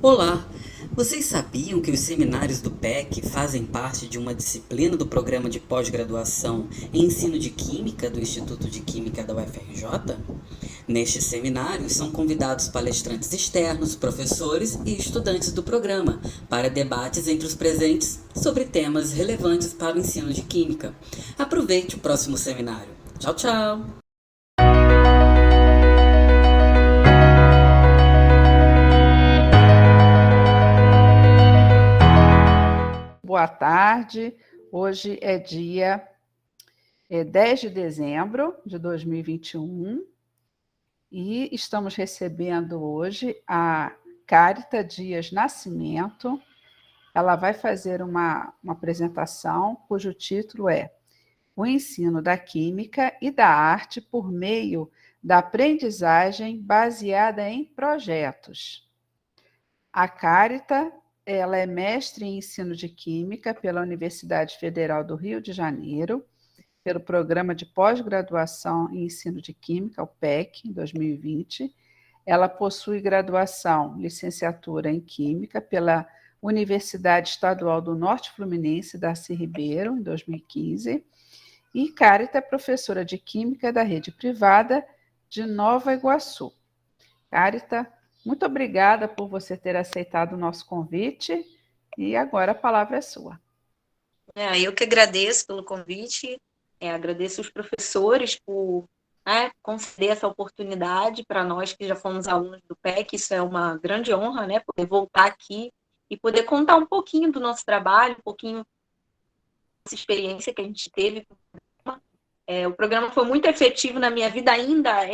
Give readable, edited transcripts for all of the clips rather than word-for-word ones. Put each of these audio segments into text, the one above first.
Olá! Vocês sabiam que os seminários do PEC fazem parte de uma disciplina do programa de pós-graduação em ensino de Química do Instituto de Química da UFRJ? Nestes seminários são convidados palestrantes externos, professores e estudantes do programa para debates entre os presentes sobre temas relevantes para o ensino de Química. Aproveite o próximo seminário. Tchau, tchau! Boa tarde, hoje é dia 10 de dezembro de 2021 e estamos recebendo hoje a Cárita Dias Nascimento. Ela vai fazer uma apresentação cujo título é O Ensino da Química e da Arte por meio da aprendizagem baseada em projetos. A Cárita ela é mestre em ensino de Química pela Universidade Federal do Rio de Janeiro, pelo Programa de Pós-Graduação em Ensino de Química, o PEC, em 2020. Ela possui graduação, licenciatura em Química pela Universidade Estadual do Norte Fluminense, Darcy Ribeiro, em 2015. E Cárita é professora de Química da rede privada de Nova Iguaçu. Cárita, muito obrigada por você ter aceitado o nosso convite e agora a palavra é sua. Eu que agradeço pelo convite, agradeço os professores por conceder essa oportunidade para nós que já fomos alunos do PEC, isso é uma grande honra, poder voltar aqui e poder contar um pouquinho do nosso trabalho, um pouquinho dessa experiência que a gente teve. O programa foi muito efetivo na minha vida, ainda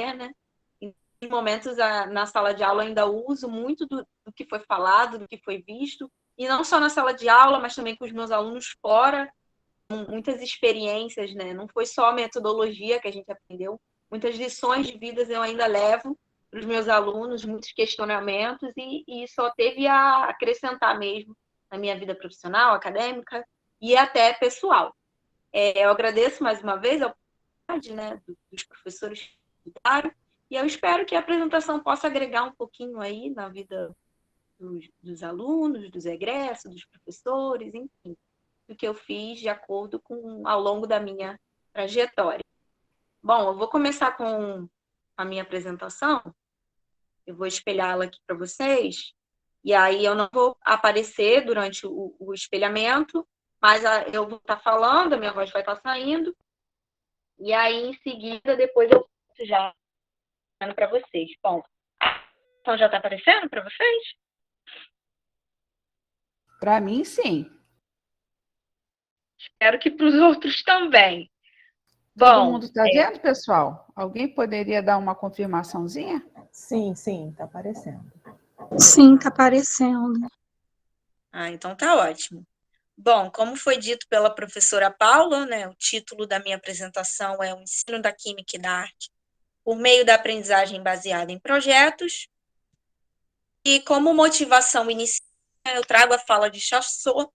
em momentos na sala de aula ainda uso muito do que foi falado, do que foi visto, e não só na sala de aula, mas também com os meus alunos fora, muitas experiências, Não foi só a metodologia que a gente aprendeu, muitas lições de vida eu ainda levo para os meus alunos, muitos questionamentos, e só teve a acrescentar mesmo na minha vida profissional, acadêmica e até pessoal. Eu agradeço mais uma vez a oportunidade, dos professores que estudaram, e eu espero que a apresentação possa agregar um pouquinho aí na vida dos alunos, dos egressos, dos professores, enfim, do que eu fiz de acordo com ao longo da minha trajetória. Bom, eu vou começar com a minha apresentação, eu vou espelhá-la aqui para vocês, e aí eu não vou aparecer durante o espelhamento, mas eu vou estar falando, a minha voz vai estar saindo, e aí em seguida, depois eu já para vocês. Bom, então já está aparecendo para vocês? Para mim, sim. Espero que para os outros também. Todo mundo está vendo, pessoal? Alguém poderia dar uma confirmaçãozinha? Sim, está aparecendo. Sim, está aparecendo. Então tá ótimo. Bom, como foi dito pela professora Paula, o título da minha apresentação é O Ensino da Química e da Arte por meio da aprendizagem baseada em projetos. E como motivação inicial, eu trago a fala de Chassot,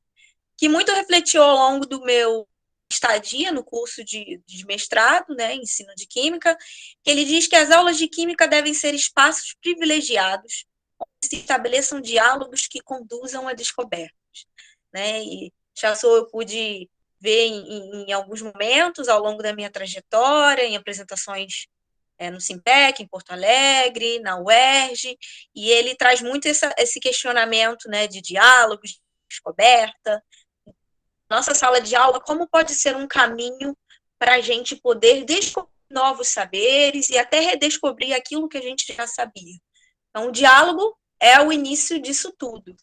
que muito refletiu ao longo do meu estadia no curso de mestrado, ensino de Química, que ele diz que as aulas de Química devem ser espaços privilegiados, onde se estabeleçam diálogos que conduzam a descobertas. E Chassot eu pude ver em alguns momentos ao longo da minha trajetória, em apresentações no Simpec, em Porto Alegre, na UERJ, e ele traz muito esse questionamento de diálogos, de descoberta. Nossa sala de aula, como pode ser um caminho para a gente poder descobrir novos saberes e até redescobrir aquilo que a gente já sabia. Então, o diálogo é o início disso tudo.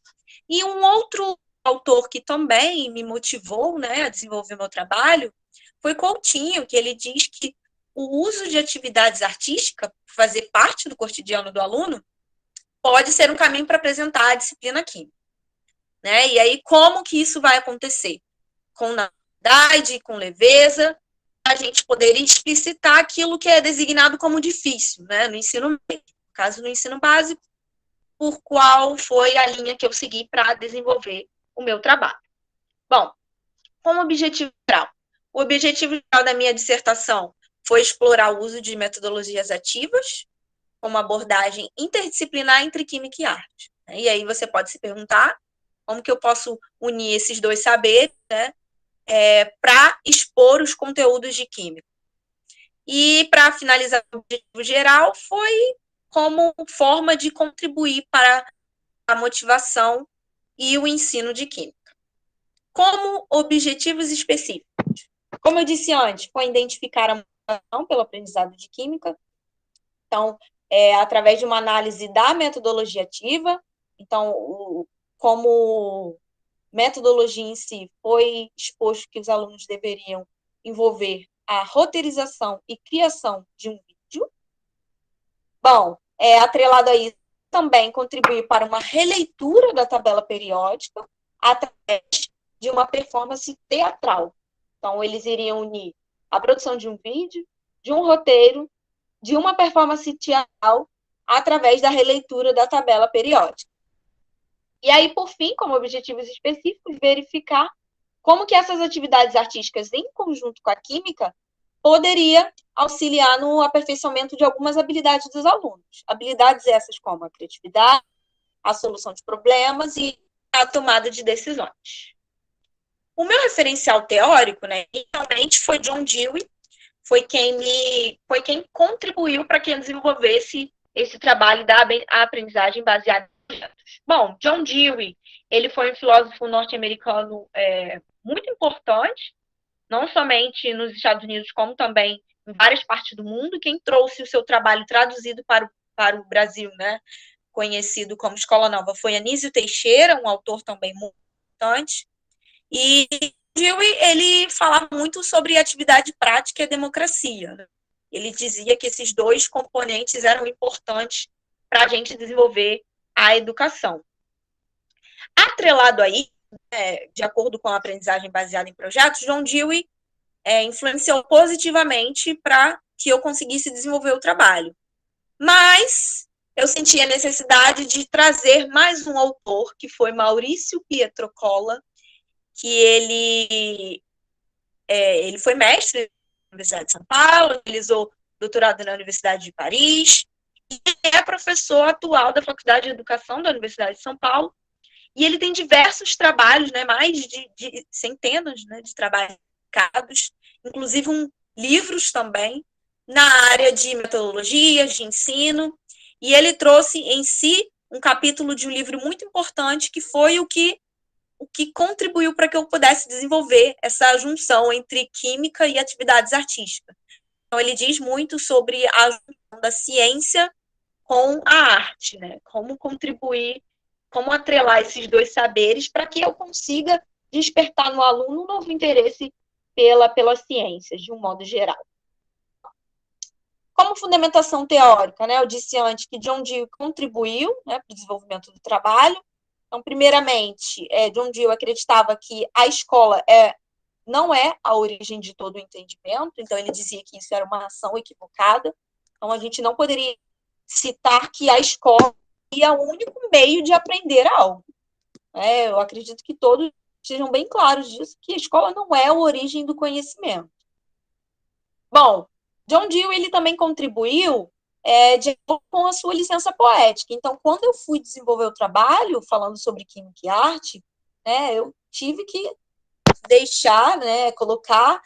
E um outro autor que também me motivou a desenvolver meu trabalho foi Coutinho, que ele diz que o uso de atividades artísticas, fazer parte do cotidiano do aluno, pode ser um caminho para apresentar a disciplina química. E aí, como que isso vai acontecer? Com naturalidade, com leveza, a gente poder explicitar aquilo que é designado como difícil, no ensino médio, no caso do ensino básico, por qual foi a linha que eu segui para desenvolver o meu trabalho. Bom, como objetivo geral. O objetivo geral da minha dissertação foi explorar o uso de metodologias ativas como abordagem interdisciplinar entre química e arte. E aí você pode se perguntar como que eu posso unir esses dois saberes, né, para expor os conteúdos de química. E, para finalizar, o objetivo geral foi como forma de contribuir para a motivação e o ensino de química. Como objetivos específicos. Como eu disse antes, foi identificar a motivação pelo aprendizado de química. Então, através de uma análise da metodologia ativa. Então, como metodologia em si, foi exposto que os alunos deveriam envolver a roteirização e criação de um vídeo. Bom, atrelado a isso, também contribuir para uma releitura da tabela periódica através de uma performance teatral. Então, eles iriam unir a produção de um vídeo, de um roteiro, de uma performance teatral através da releitura da tabela periódica. E aí, por fim, como objetivos específicos, verificar como que essas atividades artísticas, em conjunto com a química, poderia auxiliar no aperfeiçoamento de algumas habilidades dos alunos. Habilidades essas como a criatividade, a solução de problemas e a tomada de decisões. O meu referencial teórico, né, inicialmente foi John Dewey, foi quem contribuiu para que eu desenvolvesse esse trabalho da aprendizagem baseada em projetos. Bom, John Dewey, ele foi um filósofo norte-americano muito importante, não somente nos Estados Unidos, como também em várias partes do mundo. Quem trouxe o seu trabalho traduzido para o Brasil, né, conhecido como Escola Nova, foi Anísio Teixeira, um autor também muito importante. E Dewey, ele falava muito sobre atividade prática e a democracia, né? Ele dizia que esses dois componentes eram importantes para a gente desenvolver a educação. Atrelado aí, de acordo com a aprendizagem baseada em projetos, John Dewey influenciou positivamente para que eu conseguisse desenvolver o trabalho. Mas eu senti a necessidade de trazer mais um autor, que foi Maurício Pietrocolla, que ele foi mestre na Universidade de São Paulo, realizou doutorado na Universidade de Paris, e é professor atual da Faculdade de Educação da Universidade de São Paulo, e ele tem diversos trabalhos, né, mais de centenas, né, de trabalhos publicados, inclusive livros também, na área de metodologias, de ensino, e ele trouxe em si um capítulo de um livro muito importante, que foi o que contribuiu para que eu pudesse desenvolver essa junção entre química e atividades artísticas. Então, ele diz muito sobre a junção da ciência com a arte, né? Como contribuir, como atrelar esses dois saberes para que eu consiga despertar no aluno um novo interesse pelas ciências, de um modo geral. Como fundamentação teórica, né, eu disse antes que John Dewey contribuiu, né, para o desenvolvimento do trabalho. Então, primeiramente, John Dewey acreditava que a escola não é a origem de todo o entendimento, então ele dizia que isso era uma ação equivocada. Então, a gente não poderia citar que a escola é o único meio de aprender algo. Eu acredito que todos sejam bem claros disso, que a escola não é a origem do conhecimento. Bom, John Dewey, ele também contribuiu de acordo com a sua licença poética. Então, quando eu fui desenvolver o trabalho, falando sobre química e arte, eu tive que deixar, colocar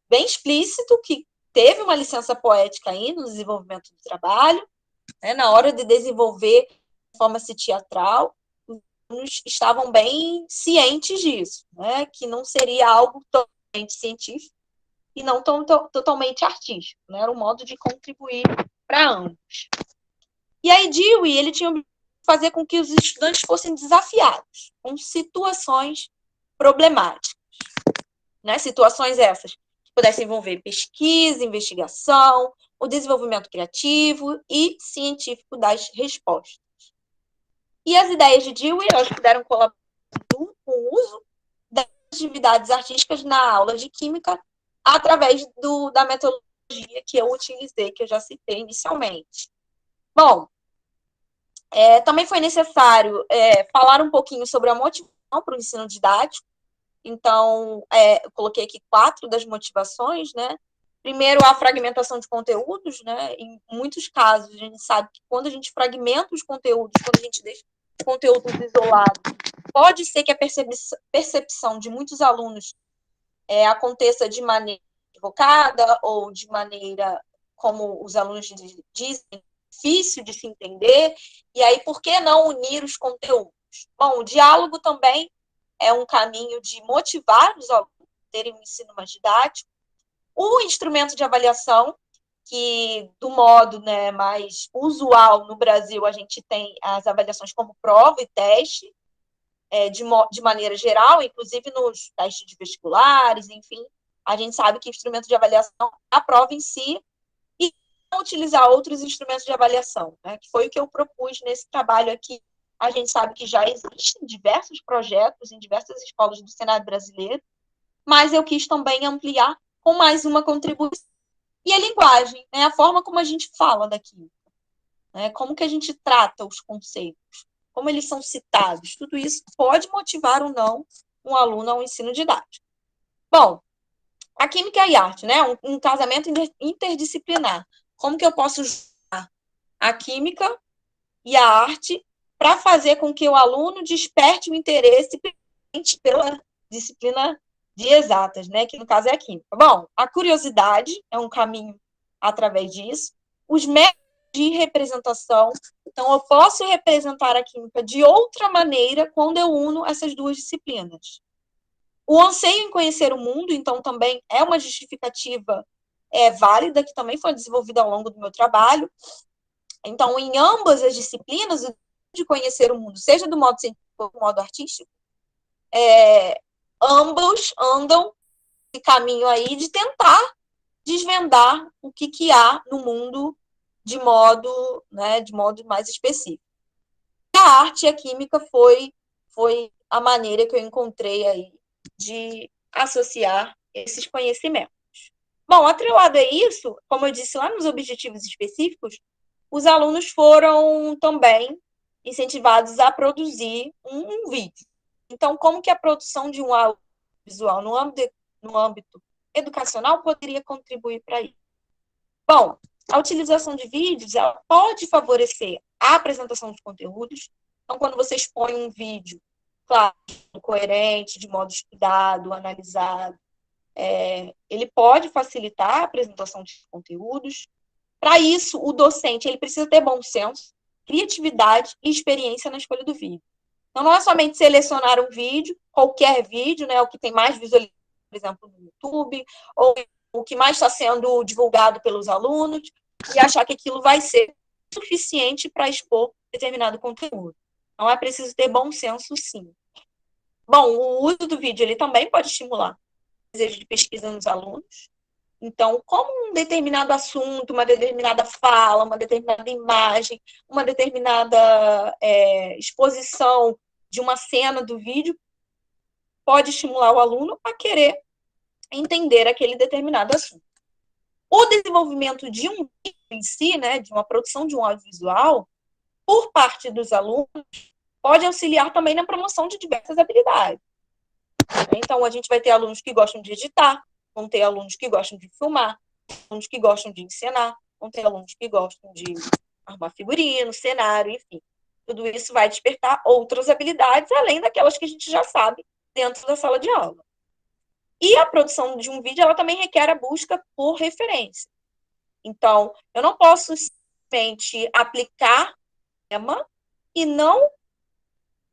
bem explícito que teve uma licença poética aí no desenvolvimento do trabalho, na hora de desenvolver de forma teatral, os alunos estavam bem cientes disso, que não seria algo totalmente científico e não totalmente artístico, era um modo de contribuir para ambos. E aí, Dewey, ele tinha que fazer com que os estudantes fossem desafiados com situações problemáticas, situações essas que pudessem envolver pesquisa, investigação, o desenvolvimento criativo e científico das respostas. E as ideias de Dewey, elas puderam colaborar com o uso das atividades artísticas na aula de química através da metodologia que eu utilizei, que eu já citei inicialmente. Bom, também foi necessário falar um pouquinho sobre a motivação para o ensino didático, Então, eu coloquei aqui 4 das motivações, né? Primeiro, a fragmentação de conteúdos, né? Em muitos casos, a gente sabe que quando a gente fragmenta os conteúdos, quando a gente deixa os conteúdos isolados, pode ser que a percepção de muitos alunos aconteça de maneira equivocada ou de maneira, como os alunos dizem, difícil de se entender. E aí, por que não unir os conteúdos? Bom, o diálogo também é um caminho de motivar os alunos a terem um ensino mais didático. O instrumento de avaliação, que do modo, né, mais usual no Brasil, a gente tem as avaliações como prova e teste, de maneira geral, inclusive nos testes de vestibulares, enfim, a gente sabe que o instrumento de avaliação é a prova em si, e não utilizar outros instrumentos de avaliação, né, que foi o que eu propus nesse trabalho aqui. A gente sabe que já existem diversos projetos em diversas escolas do cenário brasileiro, mas eu quis também ampliar com mais uma contribuição. E a linguagem, né, a forma como a gente fala daqui, né, como que a gente trata os conceitos, como eles são citados, tudo isso pode motivar ou não um aluno ao ensino didático. Bom, a química e a arte, né, um casamento interdisciplinar. Como que eu posso juntar a química e a arte para fazer com que o aluno desperte o interesse pela disciplina de exatas, né, que no caso é a química. Bom, a curiosidade é um caminho através disso. Os métodos de representação, então eu posso representar a química de outra maneira quando eu uno essas duas disciplinas. O anseio em conhecer o mundo, então, também é uma justificativa válida, que também foi desenvolvida ao longo do meu trabalho. Então, em ambas as disciplinas, o de conhecer o mundo, seja do modo científico ou do modo artístico, ambos andam esse caminho aí de tentar desvendar o que há no mundo de modo mais específico. A arte e a química foi a maneira que eu encontrei aí de associar esses conhecimentos. Bom, atrelado a isso, como eu disse lá nos objetivos específicos, os alunos foram também incentivados a produzir um vídeo. Então, como que a produção de um audiovisual no âmbito educacional poderia contribuir para isso? Bom, a utilização de vídeos ela pode favorecer a apresentação de conteúdos. Então, quando você expõe um vídeo, claro, coerente, de modo estudado, analisado, ele pode facilitar a apresentação de conteúdos. Para isso, o docente ele precisa ter bom senso, criatividade e experiência na escolha do vídeo. Então, não é somente selecionar um vídeo, qualquer vídeo, né, o que tem mais visualização, por exemplo, no YouTube, ou o que mais está sendo divulgado pelos alunos, e achar que aquilo vai ser suficiente para expor determinado conteúdo. Então, é preciso ter bom senso, sim. Bom, o uso do vídeo ele também pode estimular o desejo de pesquisa nos alunos. Então, como um determinado assunto, uma determinada fala, uma determinada imagem, uma determinada exposição de uma cena do vídeo pode estimular o aluno a querer entender aquele determinado assunto. O desenvolvimento de um vídeo em si, né, de uma produção de um audiovisual, por parte dos alunos, pode auxiliar também na promoção de diversas habilidades. Então, a gente vai ter alunos que gostam de editar, vão ter alunos que gostam de filmar, alunos que gostam de encenar, vão ter alunos que gostam de armar figurino, cenário, enfim. Tudo isso vai despertar outras habilidades, além daquelas que a gente já sabe dentro da sala de aula. E a produção de um vídeo, ela também requer a busca por referência. Então, eu não posso simplesmente aplicar tema e não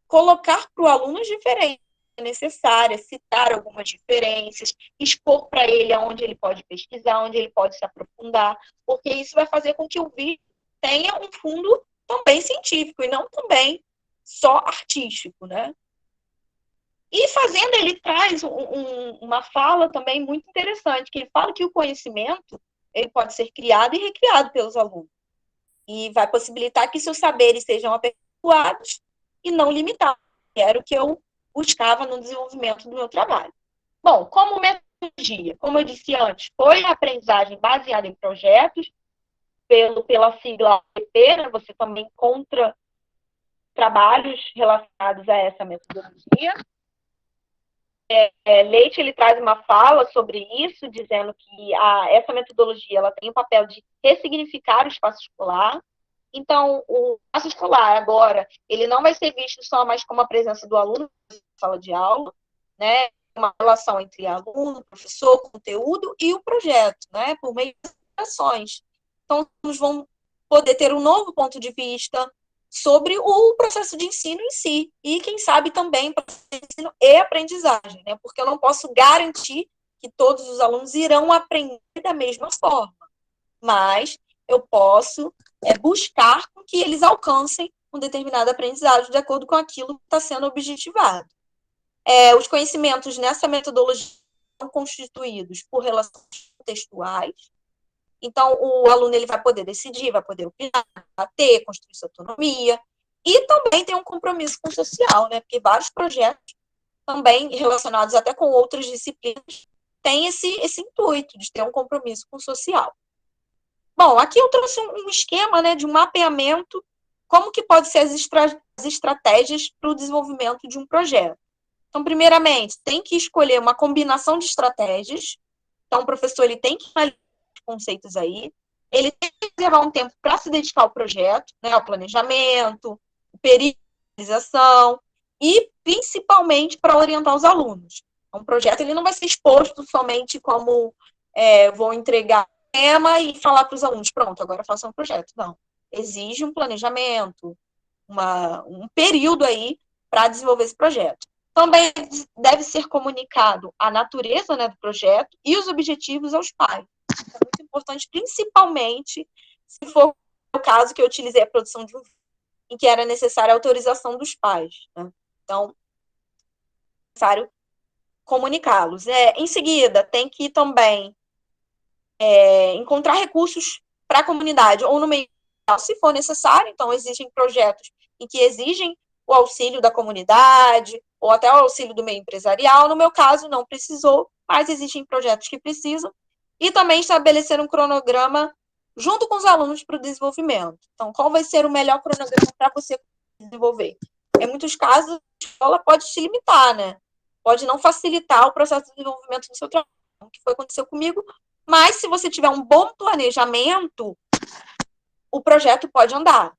colocar para o aluno as diferenças necessárias, citar algumas diferenças, expor para ele aonde ele pode pesquisar, onde ele pode se aprofundar, porque isso vai fazer com que o vídeo tenha um fundo também científico e não também só artístico, né? E fazendo, ele traz uma fala também muito interessante, que ele fala que o conhecimento ele pode ser criado e recriado pelos alunos, e vai possibilitar que seus saberes sejam aperfeiçoados e não limitados, que era o que eu buscava no desenvolvimento do meu trabalho. Bom, como metodologia, como eu disse antes, foi a aprendizagem baseada em projetos, pela sigla APP, né, você também encontra trabalhos relacionados a essa metodologia. Leite ele traz uma fala sobre isso, dizendo que essa metodologia ela tem o papel de ressignificar o espaço escolar. Então, o espaço escolar agora, ele não vai ser visto só mais como a presença do aluno na sala de aula, né? Uma relação entre aluno, professor, conteúdo e o projeto, né? Por meio das ações. Então, eles vão poder ter um novo ponto de vista sobre o processo de ensino em si. E, quem sabe, também processo de ensino e aprendizagem, né? Porque eu não posso garantir que todos os alunos irão aprender da mesma forma. Mas eu posso buscar com que eles alcancem um determinado aprendizado de acordo com aquilo que está sendo objetivado. Os conhecimentos nessa metodologia são constituídos por relações textuais. Então, o aluno ele vai poder decidir, vai poder opinar, debater, construir sua autonomia, e também tem um compromisso com o social, né? Porque vários projetos, também relacionados até com outras disciplinas, têm esse intuito de ter um compromisso com o social. Bom, aqui eu trouxe um esquema, né, de um mapeamento, como que pode ser as estratégias para o desenvolvimento de um projeto. Então, primeiramente, tem que escolher uma combinação de estratégias. Então, o professor ele tem que analisar os conceitos aí, ele tem que levar um tempo para se dedicar ao projeto, né, ao planejamento, período de realização, e principalmente para orientar os alunos. Um projeto ele não vai ser exposto somente como vou entregar tema e falar para os alunos, pronto, agora façam um projeto. Não. Exige um planejamento, um período aí para desenvolver esse projeto. Também deve ser comunicado a natureza, né, do projeto e os objetivos aos pais. É muito importante, principalmente se for o caso que eu utilizei a produção de um vídeo em que era necessária a autorização dos pais, né? Então, é necessário comunicá-los. Em seguida, tem que também encontrar recursos para a comunidade, ou no meio, se for necessário. Então, existem projetos em que exigem o auxílio da comunidade, ou até o auxílio do meio empresarial. No meu caso, não precisou, mas existem projetos que precisam. E também estabelecer um cronograma junto com os alunos para o desenvolvimento. Então, qual vai ser o melhor cronograma para você desenvolver? Em muitos casos, a escola pode te limitar, né? Pode não facilitar o processo de desenvolvimento do seu trabalho, o que foi aconteceu comigo. Mas, se você tiver um bom planejamento, o projeto pode andar.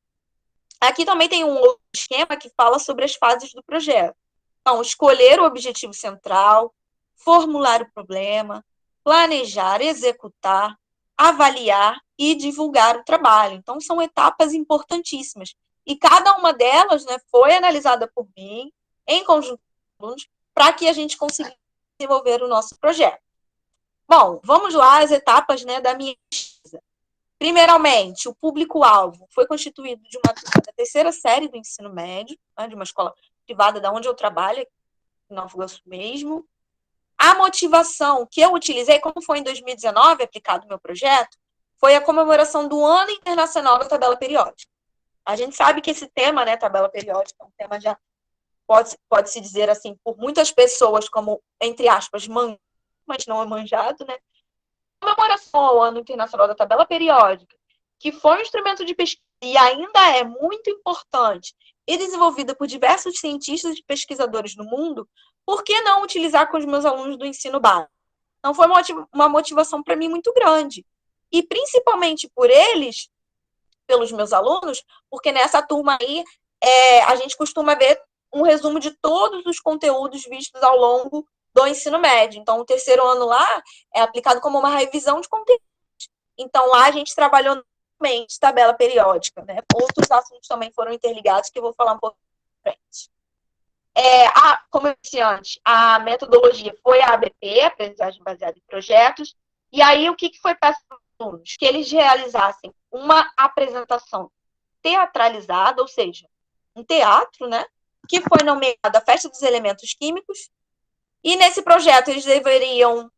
Aqui também tem um outro esquema que fala sobre as fases do projeto. Então, escolher o objetivo central, formular o problema, planejar, executar, avaliar e divulgar o trabalho. Então, são etapas importantíssimas. E cada uma delas, né, foi analisada por mim, em conjunto com os alunos, para que a gente consiga desenvolver o nosso projeto. Bom, vamos lá às etapas, né, da minha pesquisa. Primeiramente, o público-alvo foi constituído de uma turma da terceira série do ensino médio, né, de uma escola privada da onde eu trabalho, em Nova Iguaçu mesmo. A motivação que eu utilizei, como foi em 2019 aplicado o meu projeto, foi a comemoração do Ano Internacional da Tabela Periódica. A gente sabe que esse tema, né, tabela periódica, é um tema já pode-se dizer assim, por muitas pessoas como, entre aspas, mas não é manjado, né? A comemoração ao Ano Internacional da Tabela Periódica, que foi um instrumento de pesquisa e ainda é muito importante e desenvolvida por diversos cientistas e pesquisadores no mundo, por que não utilizar com os meus alunos do ensino básico? Então, foi uma motivação para mim muito grande. E principalmente por eles, pelos meus alunos, porque nessa turma aí, a gente costuma ver um resumo de todos os conteúdos vistos ao longo do ensino médio. Então, o terceiro ano lá é aplicado como uma revisão de conteúdos. Então, lá a gente trabalhou novamente tabela periódica, né? Outros assuntos também foram interligados, que eu vou falar um pouco pra frente. Como eu disse antes, a metodologia foi a ABP, aprendizagem baseada em projetos. E aí, o que foi para os alunos? Que eles realizassem uma apresentação teatralizada, ou seja, um teatro, né? Que foi nomeada Festa dos Elementos Químicos. E nesse projeto eles deveriam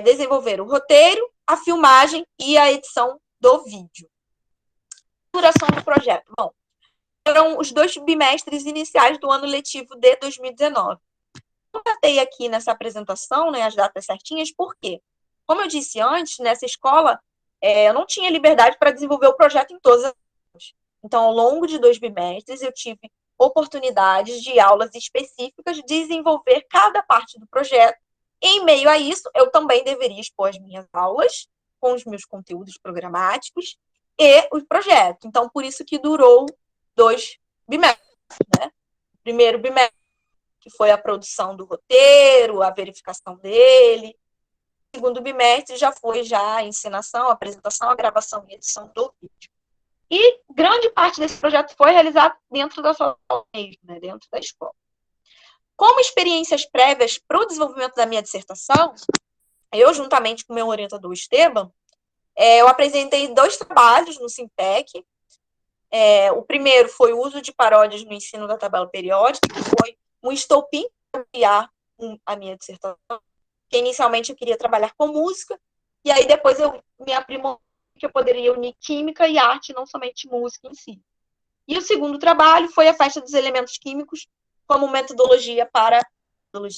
desenvolver o roteiro, a filmagem e a edição do vídeo. Duração do projeto. Bom, foram os 2 bimestres iniciais do ano letivo de 2019. Eu datei aqui nessa apresentação, né, as datas certinhas, por quê? Como eu disse antes, nessa escola, eu não tinha liberdade para desenvolver o projeto em todas as aulas. Então, ao longo de 2 bimestres, eu tive oportunidades de aulas específicas, de desenvolver cada parte do projeto. Em meio a isso, eu também deveria expor as minhas aulas com os meus conteúdos programáticos e o projeto. Então, por isso que durou 2 bimestres, né? O primeiro bimestre, que foi a produção do roteiro, a verificação dele. O segundo bimestre já foi a ensinação, a apresentação, a gravação e edição do vídeo. E grande parte desse projeto foi realizado dentro da sala mesmo, né? Dentro da escola. Como experiências prévias para o desenvolvimento da minha dissertação, eu, juntamente com o meu orientador Esteban, eu apresentei 2 trabalhos no Simpec. O primeiro foi o uso de paródias no ensino da tabela periódica, que foi um estopim para criar a minha dissertação, que inicialmente eu queria trabalhar com música, e aí depois eu me aprimorei que eu poderia unir química e arte, não somente música em si. E o segundo trabalho foi a festa dos elementos químicos como metodologia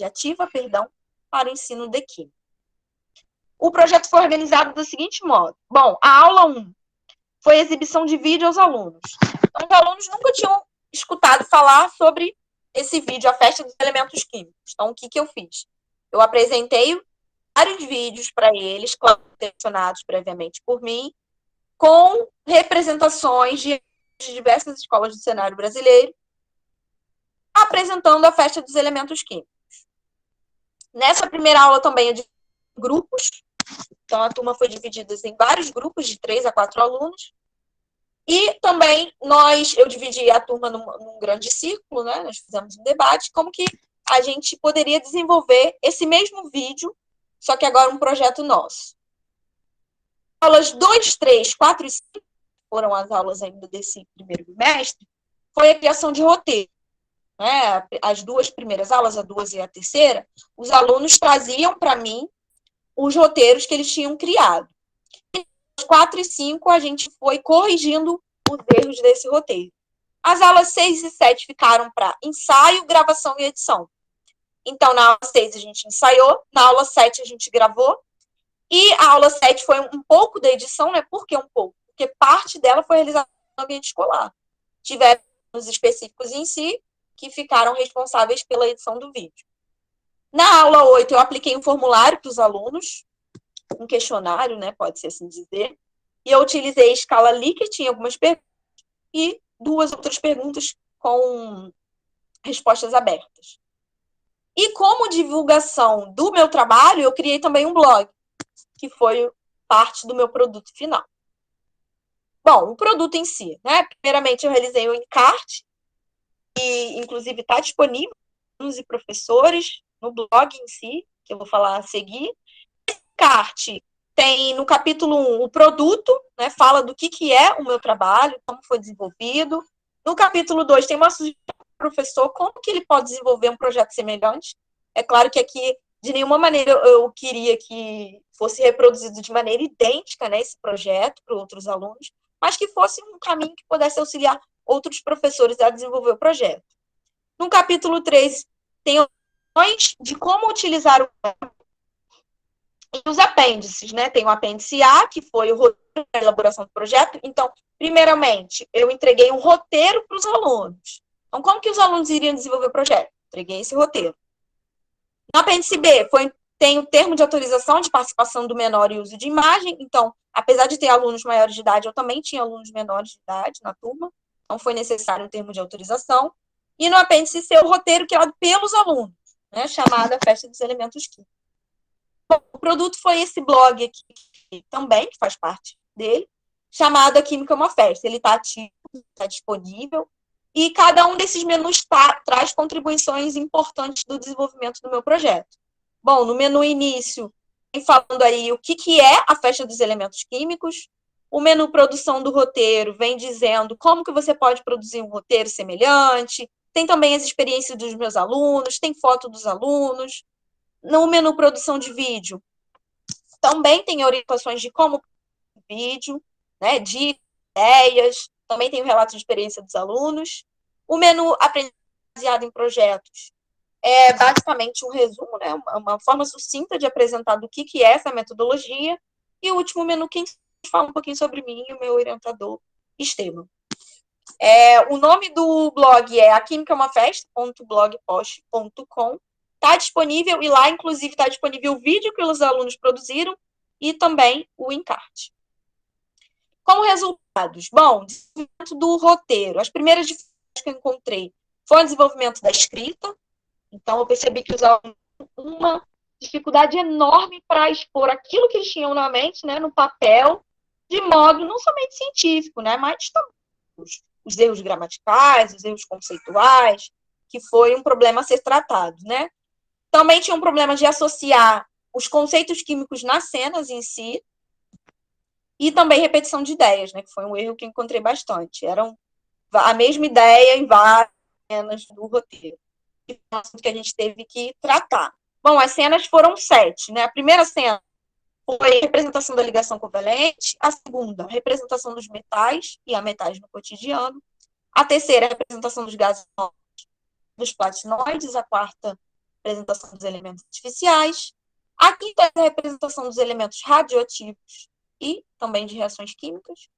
ativa, para o ensino de química. O projeto foi organizado do seguinte modo. Bom, a aula 1 foi a exibição de vídeo aos alunos. Então, os alunos nunca tinham escutado falar sobre esse vídeo, a festa dos elementos químicos. Então, o que eu fiz? Eu apresentei vários vídeos para eles, selecionados previamente por mim, com representações de diversas escolas do cenário brasileiro, apresentando a festa dos elementos químicos. Nessa primeira aula também eu dividi grupos, então a turma foi dividida em vários grupos de 3 a 4 alunos, e também eu dividi a turma num grande círculo, né? Nós fizemos um debate, como que a gente poderia desenvolver esse mesmo vídeo, só que agora um projeto nosso. Aulas 2, 3, 4 e 5, foram as aulas ainda desse primeiro bimestre, foi a criação de roteiro. Né? As 2 primeiras aulas, a 2 e a terceira, os alunos traziam para mim os roteiros que eles tinham criado. E as 4 e 5, a gente foi corrigindo os erros desse roteiro. As aulas 6 e 7 ficaram para ensaio, gravação e edição. Então, na aula 6 a gente ensaiou, na aula 7 a gente gravou, e a aula 7 foi um pouco da edição, né? Por que um pouco? Porque parte dela foi realizada no ambiente escolar. Tiveram os específicos em si, que ficaram responsáveis pela edição do vídeo. Na aula 8, eu apliquei um formulário para os alunos, um questionário, né? Pode ser assim dizer, e eu utilizei a escala Likert em algumas perguntas, e 2 outras perguntas com respostas abertas. E como divulgação do meu trabalho, eu criei também um blog, que foi parte do meu produto final. Bom, o produto em si, né? Primeiramente, eu realizei o encarte, e inclusive está disponível para alunos e professores no blog em si, que eu vou falar a seguir. O encarte tem no capítulo 1 o produto, né? Fala do que é o meu trabalho, como foi desenvolvido. No capítulo 2 tem uma sugestão para o professor, como que ele pode desenvolver um projeto semelhante. É claro que aqui, de nenhuma maneira, eu queria que fosse reproduzido de maneira idêntica, né, esse projeto para outros alunos, mas que fosse um caminho que pudesse auxiliar outros professores a desenvolver o projeto. No capítulo 3, tem opções de como utilizar os apêndices, né? Tem o apêndice A, que foi o roteiro da elaboração do projeto. Então, primeiramente, eu entreguei um roteiro para os alunos. Então, como que os alunos iriam desenvolver o projeto? Entreguei esse roteiro. No apêndice B, tem o termo de autorização de participação do menor e uso de imagem. Então, apesar de ter alunos maiores de idade, eu também tinha alunos menores de idade na turma. Então, foi necessário um termo de autorização. E no apêndice C, o roteiro criado pelos alunos, né, chamado a Festa dos Elementos Químicos. Bom, o produto foi esse blog aqui também, que faz parte dele, chamado A Química é uma Festa. Ele está ativo, está disponível, e cada um desses menus traz contribuições importantes do desenvolvimento do meu projeto. Bom, no menu início, tem falando aí o que é a Festa dos Elementos Químicos. O menu produção do roteiro vem dizendo como que você pode produzir um roteiro semelhante. Tem também as experiências dos meus alunos, tem foto dos alunos. No menu produção de vídeo, também tem orientações de como vídeo, né, de ideias, também tem o relato de experiência dos alunos. O menu aprendizado baseado em projetos é basicamente um resumo, né, uma forma sucinta de apresentar do que é essa metodologia. E o último menu, quem fala um pouquinho sobre mim e o meu orientador, Esteban. O nome do blog é aquimicaeumafesta.blogpost.com. Está disponível, e lá, inclusive, está disponível o vídeo que os alunos produziram e também o encarte. Como resultados? Bom, desenvolvimento do roteiro. As primeiras dificuldades que eu encontrei foi o desenvolvimento da escrita. Então, eu percebi que os alunos tinham uma dificuldade enorme para expor aquilo que eles tinham na mente, né, no papel, de modo não somente científico, né, mas também os erros gramaticais, os erros conceituais, que foi um problema a ser tratado, né? Também tinha um problema de associar os conceitos químicos nas cenas em si, e também repetição de ideias, né, que foi um erro que eu encontrei bastante. Eram a mesma ideia em várias cenas do roteiro, que foi um assunto que a gente teve que tratar. Bom, as cenas foram 7, né? A primeira cena foi a representação da ligação covalente, a segunda, a representação dos metais e a metais no cotidiano, a terceira, a representação dos gases dos platinoides, a quarta, a representação dos elementos artificiais, a quinta, a representação dos elementos radioativos e também de reações químicas,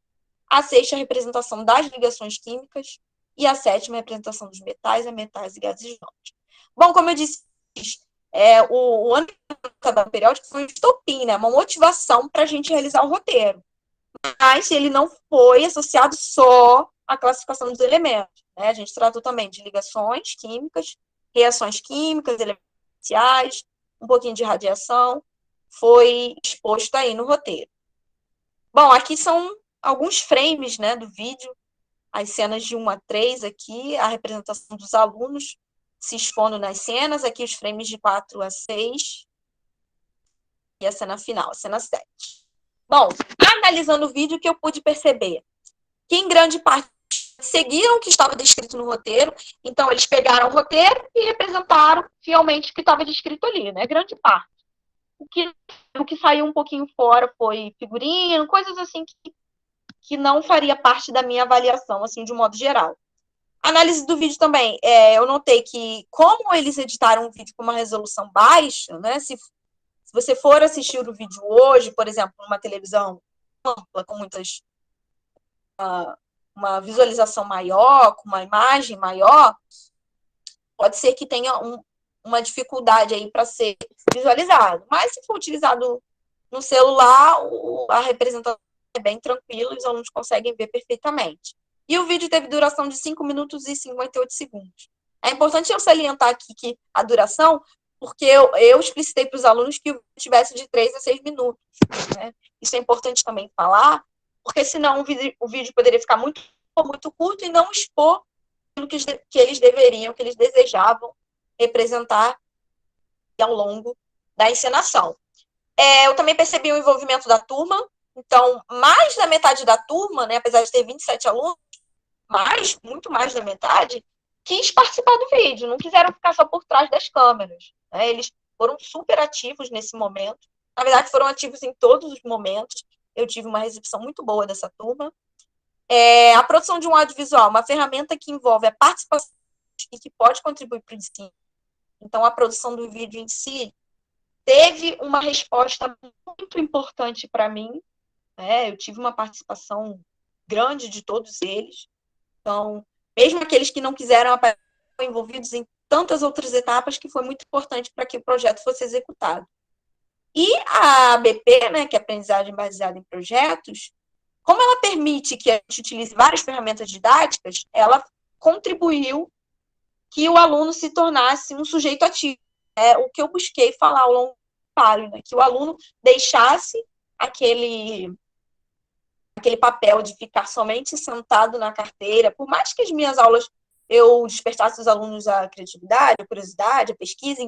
a sexta, a representação das ligações químicas, e a sétima, a representação dos metais, ametais e gases nobres. Bom, como eu disse, o ano do periódico foi um estopim, né? Uma motivação para a gente realizar o roteiro. Mas ele não foi associado só à classificação dos elementos, né? A gente tratou também de ligações químicas, reações químicas, elementos especiais, um pouquinho de radiação, foi exposto aí no roteiro. Bom, aqui são alguns frames, né, do vídeo, as cenas de 1 a 3 aqui, a representação dos alunos se expondo nas cenas, aqui os frames de 4 a 6, e a cena final, a cena 7. Bom, analisando o vídeo, que eu pude perceber que, em grande parte, seguiram o que estava descrito no roteiro, então eles pegaram o roteiro e representaram fielmente o que estava descrito ali, né, grande parte. O que saiu um pouquinho fora foi figurino, coisas assim que não faria parte da minha avaliação, assim, de um modo geral. Análise do vídeo também, eu notei que, como eles editaram um vídeo com uma resolução baixa, né, se você for assistir o vídeo hoje, por exemplo, numa televisão ampla, com uma visualização maior, com uma imagem maior, pode ser que tenha uma dificuldade aí para ser visualizado. Mas se for utilizado no celular, a representação é bem tranquila e os alunos conseguem ver perfeitamente. E o vídeo teve duração de 5 minutos e 58 segundos. É importante eu salientar aqui que a duração, porque eu explicitei para os alunos que o vídeo tivesse de 3 a 6 minutos. Né? Isso é importante também falar, porque senão o vídeo poderia ficar muito curto e não expor aquilo que eles deveriam, que eles desejavam representar ao longo da encenação. Eu também percebi o envolvimento da turma, então, mais da metade da turma, né, apesar de ter 27 alunos, muito mais da metade, quis participar do vídeo, não quiseram ficar só por trás das câmeras. Né? Eles foram super ativos nesse momento, na verdade foram ativos em todos os momentos, eu tive uma recepção muito boa dessa turma. A produção de um audiovisual, uma ferramenta que envolve a participação e que pode contribuir para o ensino. Então, a produção do vídeo em si teve uma resposta muito importante para mim, né? Eu tive uma participação grande de todos eles. Então, mesmo aqueles que não quiseram aparecer, foram envolvidos em tantas outras etapas que foi muito importante para que o projeto fosse executado. E a ABP, né, que é a aprendizagem baseada em projetos, como ela permite que a gente utilize várias ferramentas didáticas, ela contribuiu que o aluno se tornasse um sujeito ativo. É o que eu busquei falar ao longo do trabalho, né? Que o aluno deixasse aquele papel de ficar somente sentado na carteira, por mais que as minhas aulas eu despertasse os alunos a criatividade, a curiosidade, a pesquisa,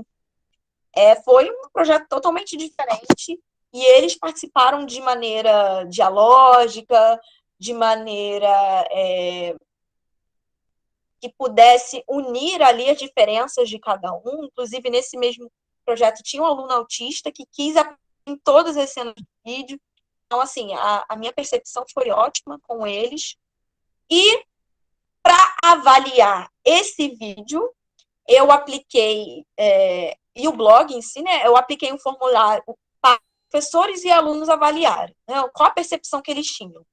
foi um projeto totalmente diferente e eles participaram de maneira dialógica, de maneira que pudesse unir ali as diferenças de cada um. Inclusive, nesse mesmo projeto, tinha um aluno autista que quis aprender em todas as cenas do vídeo. Então, assim, a minha percepção foi ótima com eles. E, para avaliar esse vídeo, eu apliquei, e o blog em si, né, eu apliquei um formulário para professores e alunos avaliarem, né, qual a percepção que eles tinham.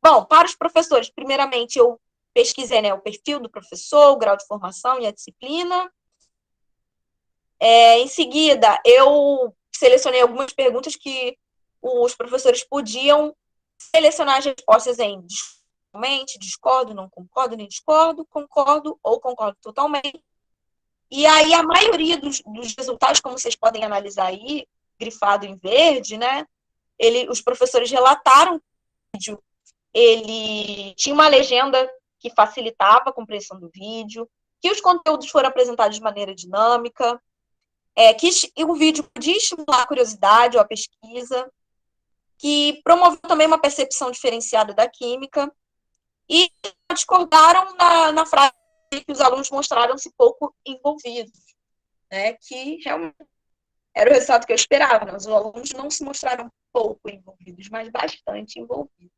Bom, para os professores, primeiramente, eu pesquisei, né, o perfil do professor, o grau de formação e a disciplina. Em seguida, eu selecionei algumas perguntas que os professores podiam selecionar as respostas em totalmente, discordo, não concordo, nem discordo, concordo ou concordo totalmente. E aí a maioria dos resultados, como vocês podem analisar aí, grifado em verde, né? Os professores relataram que o vídeo ele tinha uma legenda que facilitava a compreensão do vídeo, que os conteúdos foram apresentados de maneira dinâmica, que o vídeo podia estimular a curiosidade ou a pesquisa, que promoveu também uma percepção diferenciada da química, e discordaram na frase que os alunos mostraram-se pouco envolvidos, né? Que realmente era o resultado que eu esperava, né? Os alunos não se mostraram pouco envolvidos, mas bastante envolvidos.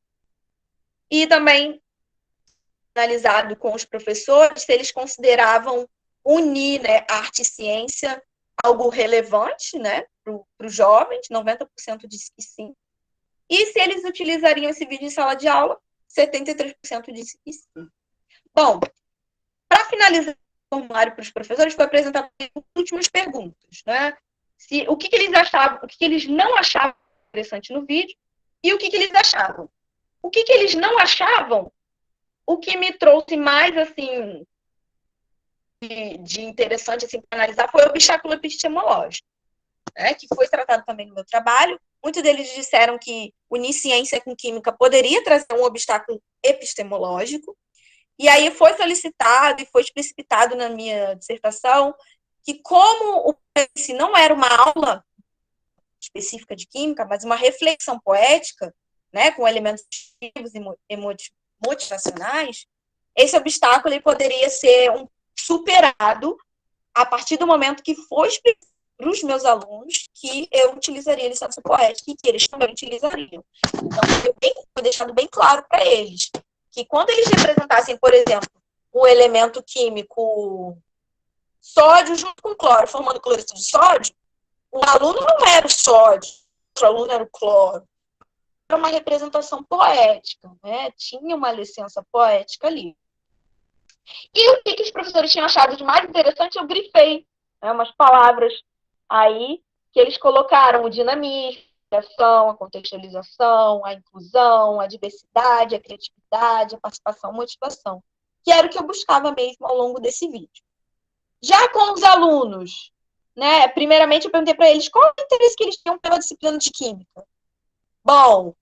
E também analisado com os professores se eles consideravam unir, né, arte e ciência algo relevante, né, para os jovens, 90% disse que sim. E se eles utilizariam esse vídeo em sala de aula, 73% disse que sim. Bom, para finalizar o formulário para os professores, foi apresentar as últimas perguntas, né? O que eles achavam, o que eles não achavam interessante no vídeo e o que eles achavam. O que eles não achavam, o que me trouxe mais, assim, de interessante, assim, para analisar foi o obstáculo epistemológico, né, que foi tratado também no meu trabalho. Muitos deles disseram que unir ciência com química poderia trazer um obstáculo epistemológico, e aí foi solicitado e foi explicitado na minha dissertação que, como o PES não era uma aula específica de química, mas uma reflexão poética, né, com elementos e motivacionais, esse obstáculo ele poderia ser superado a partir do momento que foi explicado para os meus alunos que eu utilizaria licença poética e que eles também utilizariam. Então, foi deixado bem claro para eles que quando eles representassem, por exemplo, o elemento químico sódio junto com cloro, formando cloreto de sódio, o aluno não era o sódio, o aluno era o cloro. Era uma representação poética, né? Tinha uma licença poética ali. E o que os professores tinham achado de mais interessante, eu grifei, né, umas palavras aí que eles colocaram: o dinamismo, a ação, a contextualização, a inclusão, a diversidade, a criatividade, a participação, a motivação, que era o que eu buscava mesmo ao longo desse vídeo. Já com os alunos, né, primeiramente eu perguntei para eles qual o interesse que eles tinham pela disciplina de química. Bom,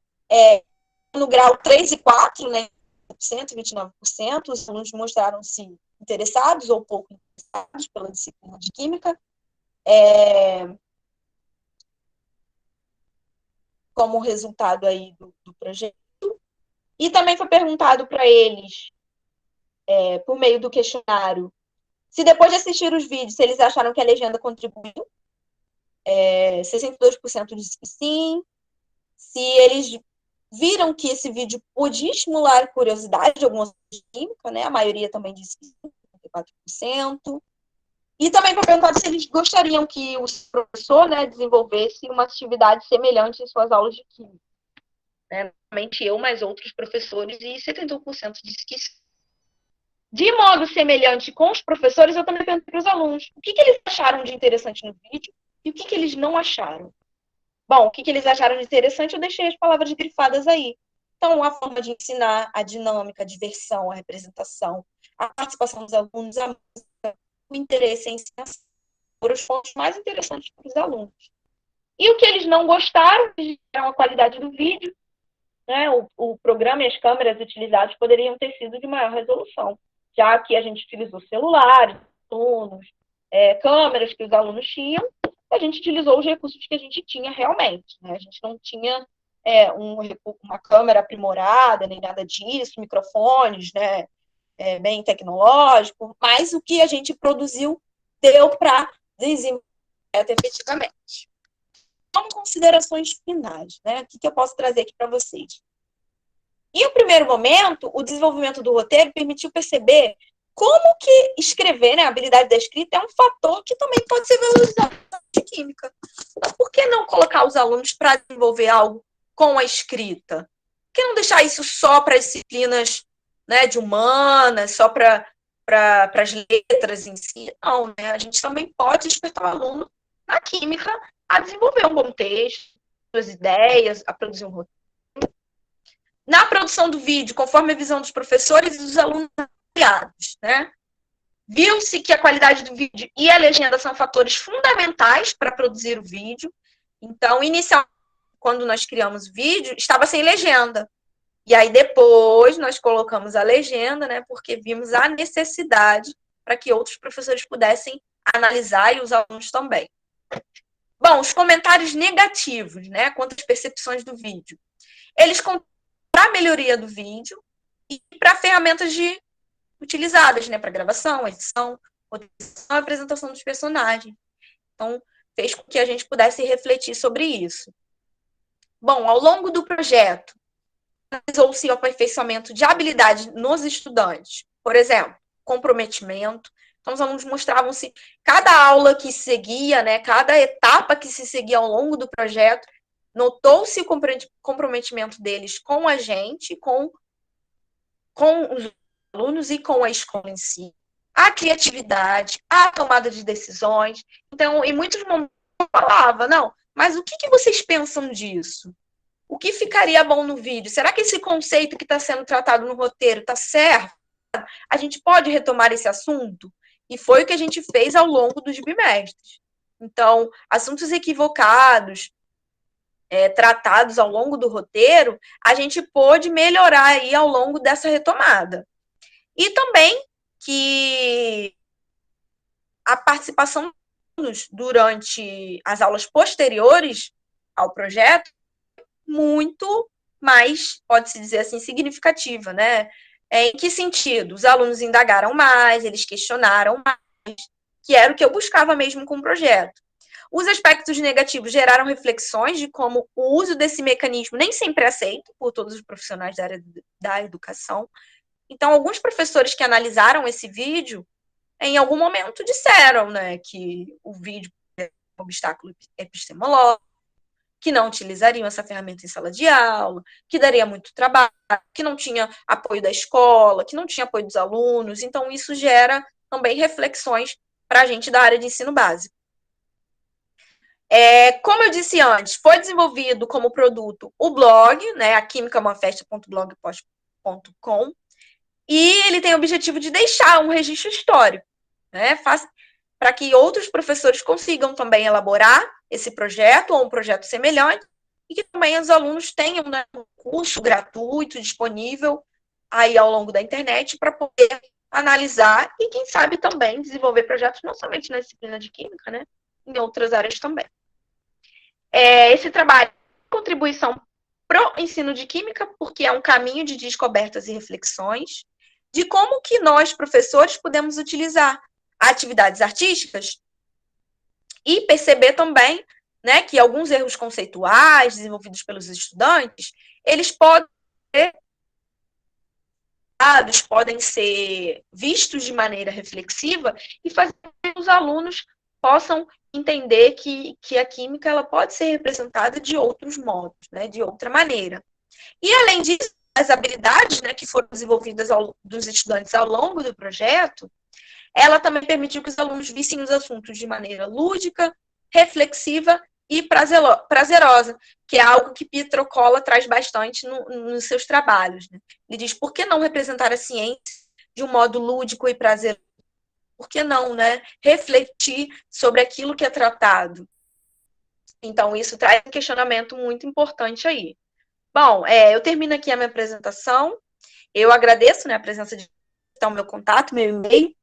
no grau 3 e 4, né, 29%, os alunos mostraram-se interessados ou pouco interessados pela disciplina de química. Como resultado aí do projeto. E também foi perguntado para eles, por meio do questionário, se depois de assistir os vídeos, se eles acharam que a legenda contribuiu. 62% disse que sim. Se eles viram que esse vídeo podia estimular a curiosidade de algumas de química, né? A maioria também disse que sim, 54%. E também foi perguntado se eles gostariam que o professor, né, desenvolvesse uma atividade semelhante em suas aulas de química. Normalmente eu, mais outros professores, e 71% disse que sim. De modo semelhante com os professores, eu também perguntei para os alunos o que eles acharam de interessante no vídeo e o que eles não acharam. Bom, o que eles acharam de interessante, eu deixei as palavras grifadas aí. Então, a forma de ensinar, a dinâmica, a diversão, a representação, a participação dos alunos, a música, o interesse em ensinar foram os pontos mais interessantes para os alunos. E o que eles não gostaram, era a qualidade do vídeo, né? O programa e as câmeras utilizadas poderiam ter sido de maior resolução, já que a gente utilizou celulares, câmeras que os alunos tinham, a gente utilizou os recursos que a gente tinha realmente, né? A gente não tinha uma câmera aprimorada, nem nada disso, microfones, né, bem tecnológico, mas o que a gente produziu deu para desenvolver efetivamente. Como considerações finais, né? O que eu posso trazer aqui para vocês? Em um primeiro momento, o desenvolvimento do roteiro permitiu perceber como que escrever, né, a habilidade da escrita é um fator que também pode ser valorizado na química. Por que não colocar os alunos para desenvolver algo com a escrita? Por que não deixar isso só para disciplinas, né, de humanas, só para as letras em si. Não, né? A gente também pode despertar o aluno na química a desenvolver um bom texto, suas ideias, a produzir um roteiro. Na produção do vídeo, conforme a visão dos professores e dos alunos avaliados, né? Viu-se que a qualidade do vídeo e a legenda são fatores fundamentais para produzir o vídeo. Então, inicialmente, quando nós criamos o vídeo, estava sem legenda. E aí, depois, nós colocamos a legenda, né? Porque vimos a necessidade para que outros professores pudessem analisar e os alunos também. Bom, os comentários negativos, né? Quanto às percepções do vídeo. Eles contam para a melhoria do vídeo e para ferramentas utilizadas, né? Para gravação, edição, apresentação dos personagens. Então, fez com que a gente pudesse refletir sobre isso. Bom, ao longo do projeto, realizou-se o aperfeiçoamento de habilidades nos estudantes. Por exemplo, comprometimento. Então, os alunos mostravam-se, cada aula que seguia, né, cada etapa que se seguia ao longo do projeto, notou-se o comprometimento deles com a gente, com os alunos e com a escola em si. A criatividade, a tomada de decisões. Então, em muitos momentos eu falava, não, mas o que vocês pensam disso? O que ficaria bom no vídeo? Será que esse conceito que está sendo tratado no roteiro está certo? A gente pode retomar esse assunto? E foi o que a gente fez ao longo dos bimestres. Então, assuntos equivocados, tratados ao longo do roteiro, a gente pôde melhorar aí ao longo dessa retomada. E também que a participação durante as aulas posteriores ao projeto muito mais, pode-se dizer assim, significativa, né? Em que sentido? Os alunos indagaram mais, eles questionaram mais, que era o que eu buscava mesmo com o projeto. Os aspectos negativos geraram reflexões de como o uso desse mecanismo nem sempre é aceito por todos os profissionais da área da educação. Então, alguns professores que analisaram esse vídeo, em algum momento disseram, né, que o vídeo é um obstáculo epistemológico, que não utilizariam essa ferramenta em sala de aula, que daria muito trabalho, que não tinha apoio da escola, que não tinha apoio dos alunos. Então, isso gera também reflexões para a gente da área de ensino básico. Como eu disse antes, foi desenvolvido como produto o blog, né, a quimicamanfesta.blogspot.com, e ele tem o objetivo de deixar um registro histórico, né, para que outros professores consigam também elaborar esse projeto ou um projeto semelhante e que também os alunos tenham, né, um curso gratuito disponível aí ao longo da internet para poder analisar e, quem sabe, também desenvolver projetos não somente na disciplina de Química, né, em outras áreas também. Esse trabalho é contribuição para o ensino de Química, porque é um caminho de descobertas e reflexões de como que nós, professores, podemos utilizar atividades artísticas e perceber também, né, que alguns erros conceituais desenvolvidos pelos estudantes, eles podem ser vistos de maneira reflexiva e fazer com que os alunos possam entender que a química ela pode ser representada de outros modos, né, de outra maneira. E, além disso, as habilidades, né, que foram desenvolvidas dos estudantes ao longo do projeto, ela também permitiu que os alunos vissem os assuntos de maneira lúdica, reflexiva e prazerosa, que é algo que Pietro Colla traz bastante nos seus trabalhos. Né? Ele diz, por que não representar a ciência de um modo lúdico e prazeroso? Por que não, né? Refletir sobre aquilo que é tratado? Então, isso traz um questionamento muito importante aí. Bom, eu termino aqui a minha apresentação. Eu agradeço, né, a presença de o meu contato, meu e-mail.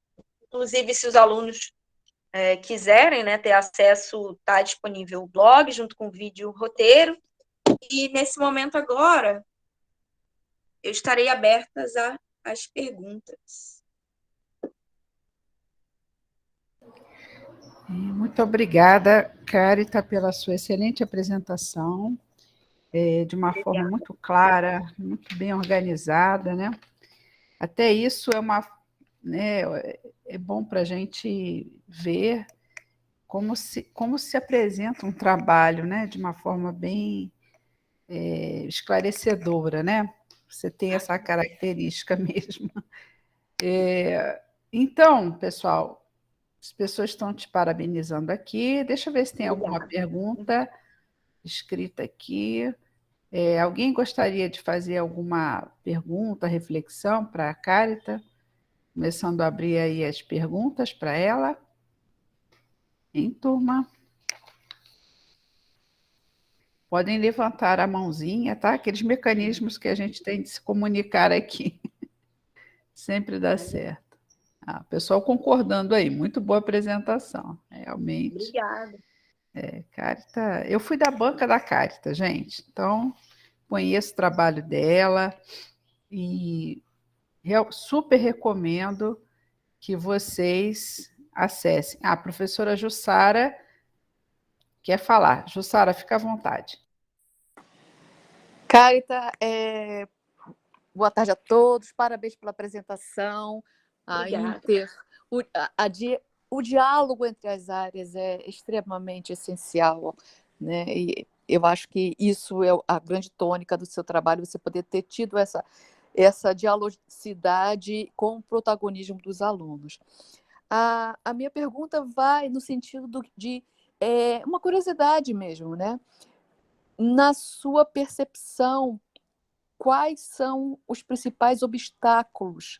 Inclusive, se os alunos quiserem, né, ter acesso, está disponível o blog, junto com o vídeo roteiro. E, nesse momento agora, eu estarei aberta às perguntas. Muito obrigada, Carita, pela sua excelente apresentação, de uma forma muito clara, muito bem organizada, né? Até isso é bom para a gente ver como se apresenta um trabalho, né? De uma forma bem esclarecedora, né? Você tem essa característica mesmo. Então, pessoal, as pessoas estão te parabenizando aqui. Deixa eu ver se tem alguma pergunta escrita aqui. Alguém gostaria de fazer alguma pergunta, reflexão para a Carita? Começando a abrir aí as perguntas para ela. Em turma. Podem levantar a mãozinha, tá? Aqueles mecanismos que a gente tem de se comunicar aqui. Sempre dá certo. O pessoal concordando aí. Muito boa apresentação. Realmente. Obrigada. Carita, eu fui da banca da Carita, gente. Então, conheço o trabalho dela e super recomendo que vocês acessem. A professora Jussara quer falar. Jussara, fica à vontade. Carita, boa tarde a todos, parabéns pela apresentação. O diálogo entre as áreas é extremamente essencial, né? E eu acho que isso é a grande tônica do seu trabalho, você poder ter tido essa dialogicidade com o protagonismo dos alunos. A minha pergunta vai no sentido de uma curiosidade mesmo, né? Na sua percepção, quais são os principais obstáculos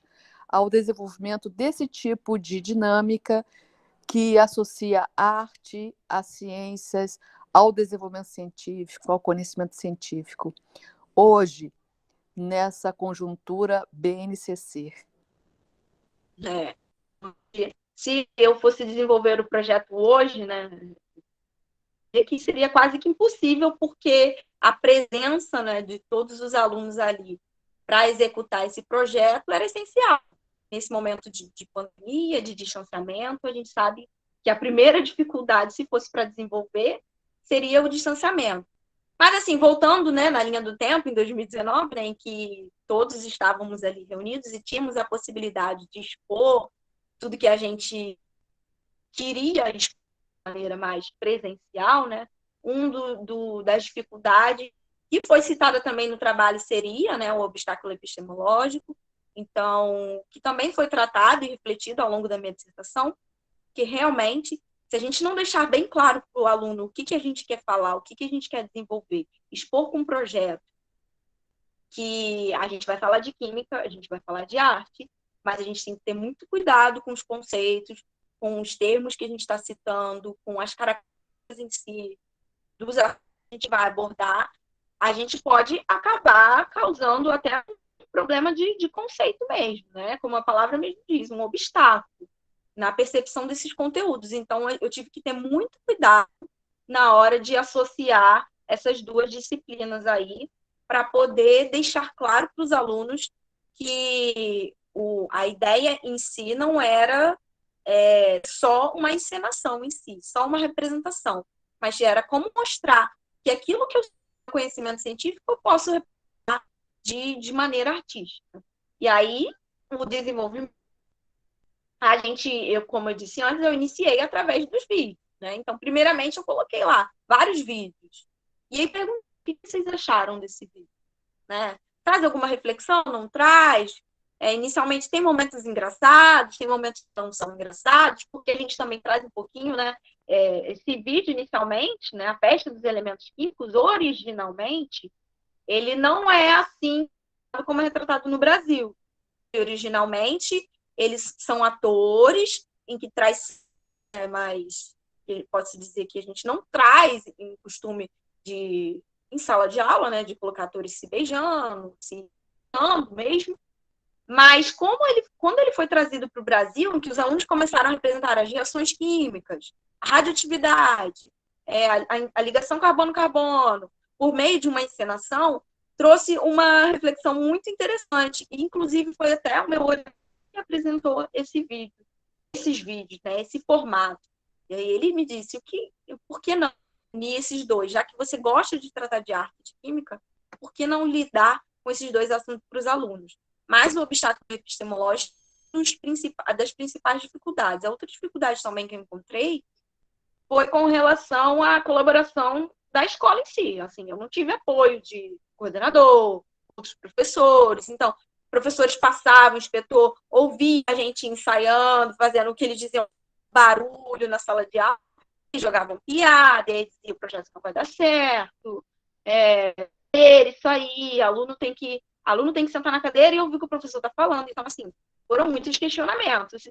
ao desenvolvimento desse tipo de dinâmica que associa arte às ciências, ao desenvolvimento científico, ao conhecimento científico, hoje, nessa conjuntura BNCC? Se eu fosse desenvolver o projeto hoje, né, que seria quase que impossível, porque a presença, né, de todos os alunos ali para executar esse projeto era essencial. Nesse momento de pandemia, de distanciamento, a gente sabe que a primeira dificuldade, se fosse para desenvolver, seria o distanciamento. Mas, assim, voltando, né, na linha do tempo, em 2019, né, em que todos estávamos ali reunidos e tínhamos a possibilidade de expor tudo que a gente queria expor de maneira mais presencial, né, das dificuldades, que foi citada também no trabalho, seria, né, o obstáculo epistemológico, então, que também foi tratado e refletido ao longo da minha dissertação, que realmente, se a gente não deixar bem claro para o aluno o que a gente quer falar, o que a gente quer desenvolver, expor com um projeto, que a gente vai falar de química, a gente vai falar de arte, mas a gente tem que ter muito cuidado com os conceitos, com os termos que a gente está citando, com as características em si, dos que a gente vai abordar, a gente pode acabar causando até um problema de conceito mesmo, né? Como a palavra mesmo diz, um obstáculo na percepção desses conteúdos. Então, eu tive que ter muito cuidado na hora de associar essas duas disciplinas aí, para poder deixar claro para os alunos que a ideia em si não era só uma encenação em si, só uma representação, mas era como mostrar que aquilo que eu sei conhecimento científico eu posso representar de maneira artística. E aí, o desenvolvimento, como eu disse antes, eu iniciei através dos vídeos, né? Então, primeiramente, eu coloquei lá vários vídeos. E aí perguntei, o que vocês acharam desse vídeo? Né? Traz alguma reflexão? Não traz? Inicialmente tem momentos engraçados, tem momentos que não são engraçados, porque a gente também traz um pouquinho, né? Esse vídeo, inicialmente, né? A Festa dos Elementos Químicos, originalmente, ele não é assim como é retratado no Brasil. Originalmente, eles são atores em que traz mais, pode-se dizer que a gente não traz em costume em sala de aula, né, de colocar atores se beijando, se amando mesmo, mas quando ele foi trazido para o Brasil, em que os alunos começaram a representar as reações químicas, a radioatividade, a ligação carbono-carbono, por meio de uma encenação, trouxe uma reflexão muito interessante, e inclusive foi até o meu orientador que apresentou esses vídeos, né, esse formato. E aí ele me disse, por que não unir esses dois? Já que você gosta de tratar de arte e de química, por que não lidar com esses dois assuntos para os alunos? Mas o obstáculo epistemológico das principais dificuldades. A outra dificuldade também que eu encontrei foi com relação à colaboração da escola em si. Assim, eu não tive apoio de coordenador, outros professores. Então, professores passavam, o inspetor ouvia a gente ensaiando, fazendo o que eles diziam, barulho na sala de aula, e jogavam piada, e aí dizia, o projeto não vai dar certo, isso aí, aluno tem que sentar na cadeira e ouvir o que o professor está falando. Então, assim, foram muitos questionamentos.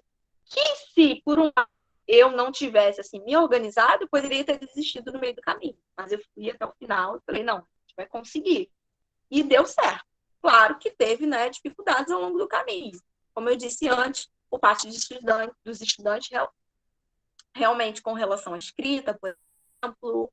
Que se, por um lado, eu não tivesse, assim, me organizado, eu poderia ter desistido no meio do caminho. Mas eu fui até o final e falei, não, a gente vai conseguir. E deu certo. Claro que teve, né, dificuldades ao longo do caminho. Como eu disse antes, por parte dos estudantes realmente com relação à escrita, por exemplo,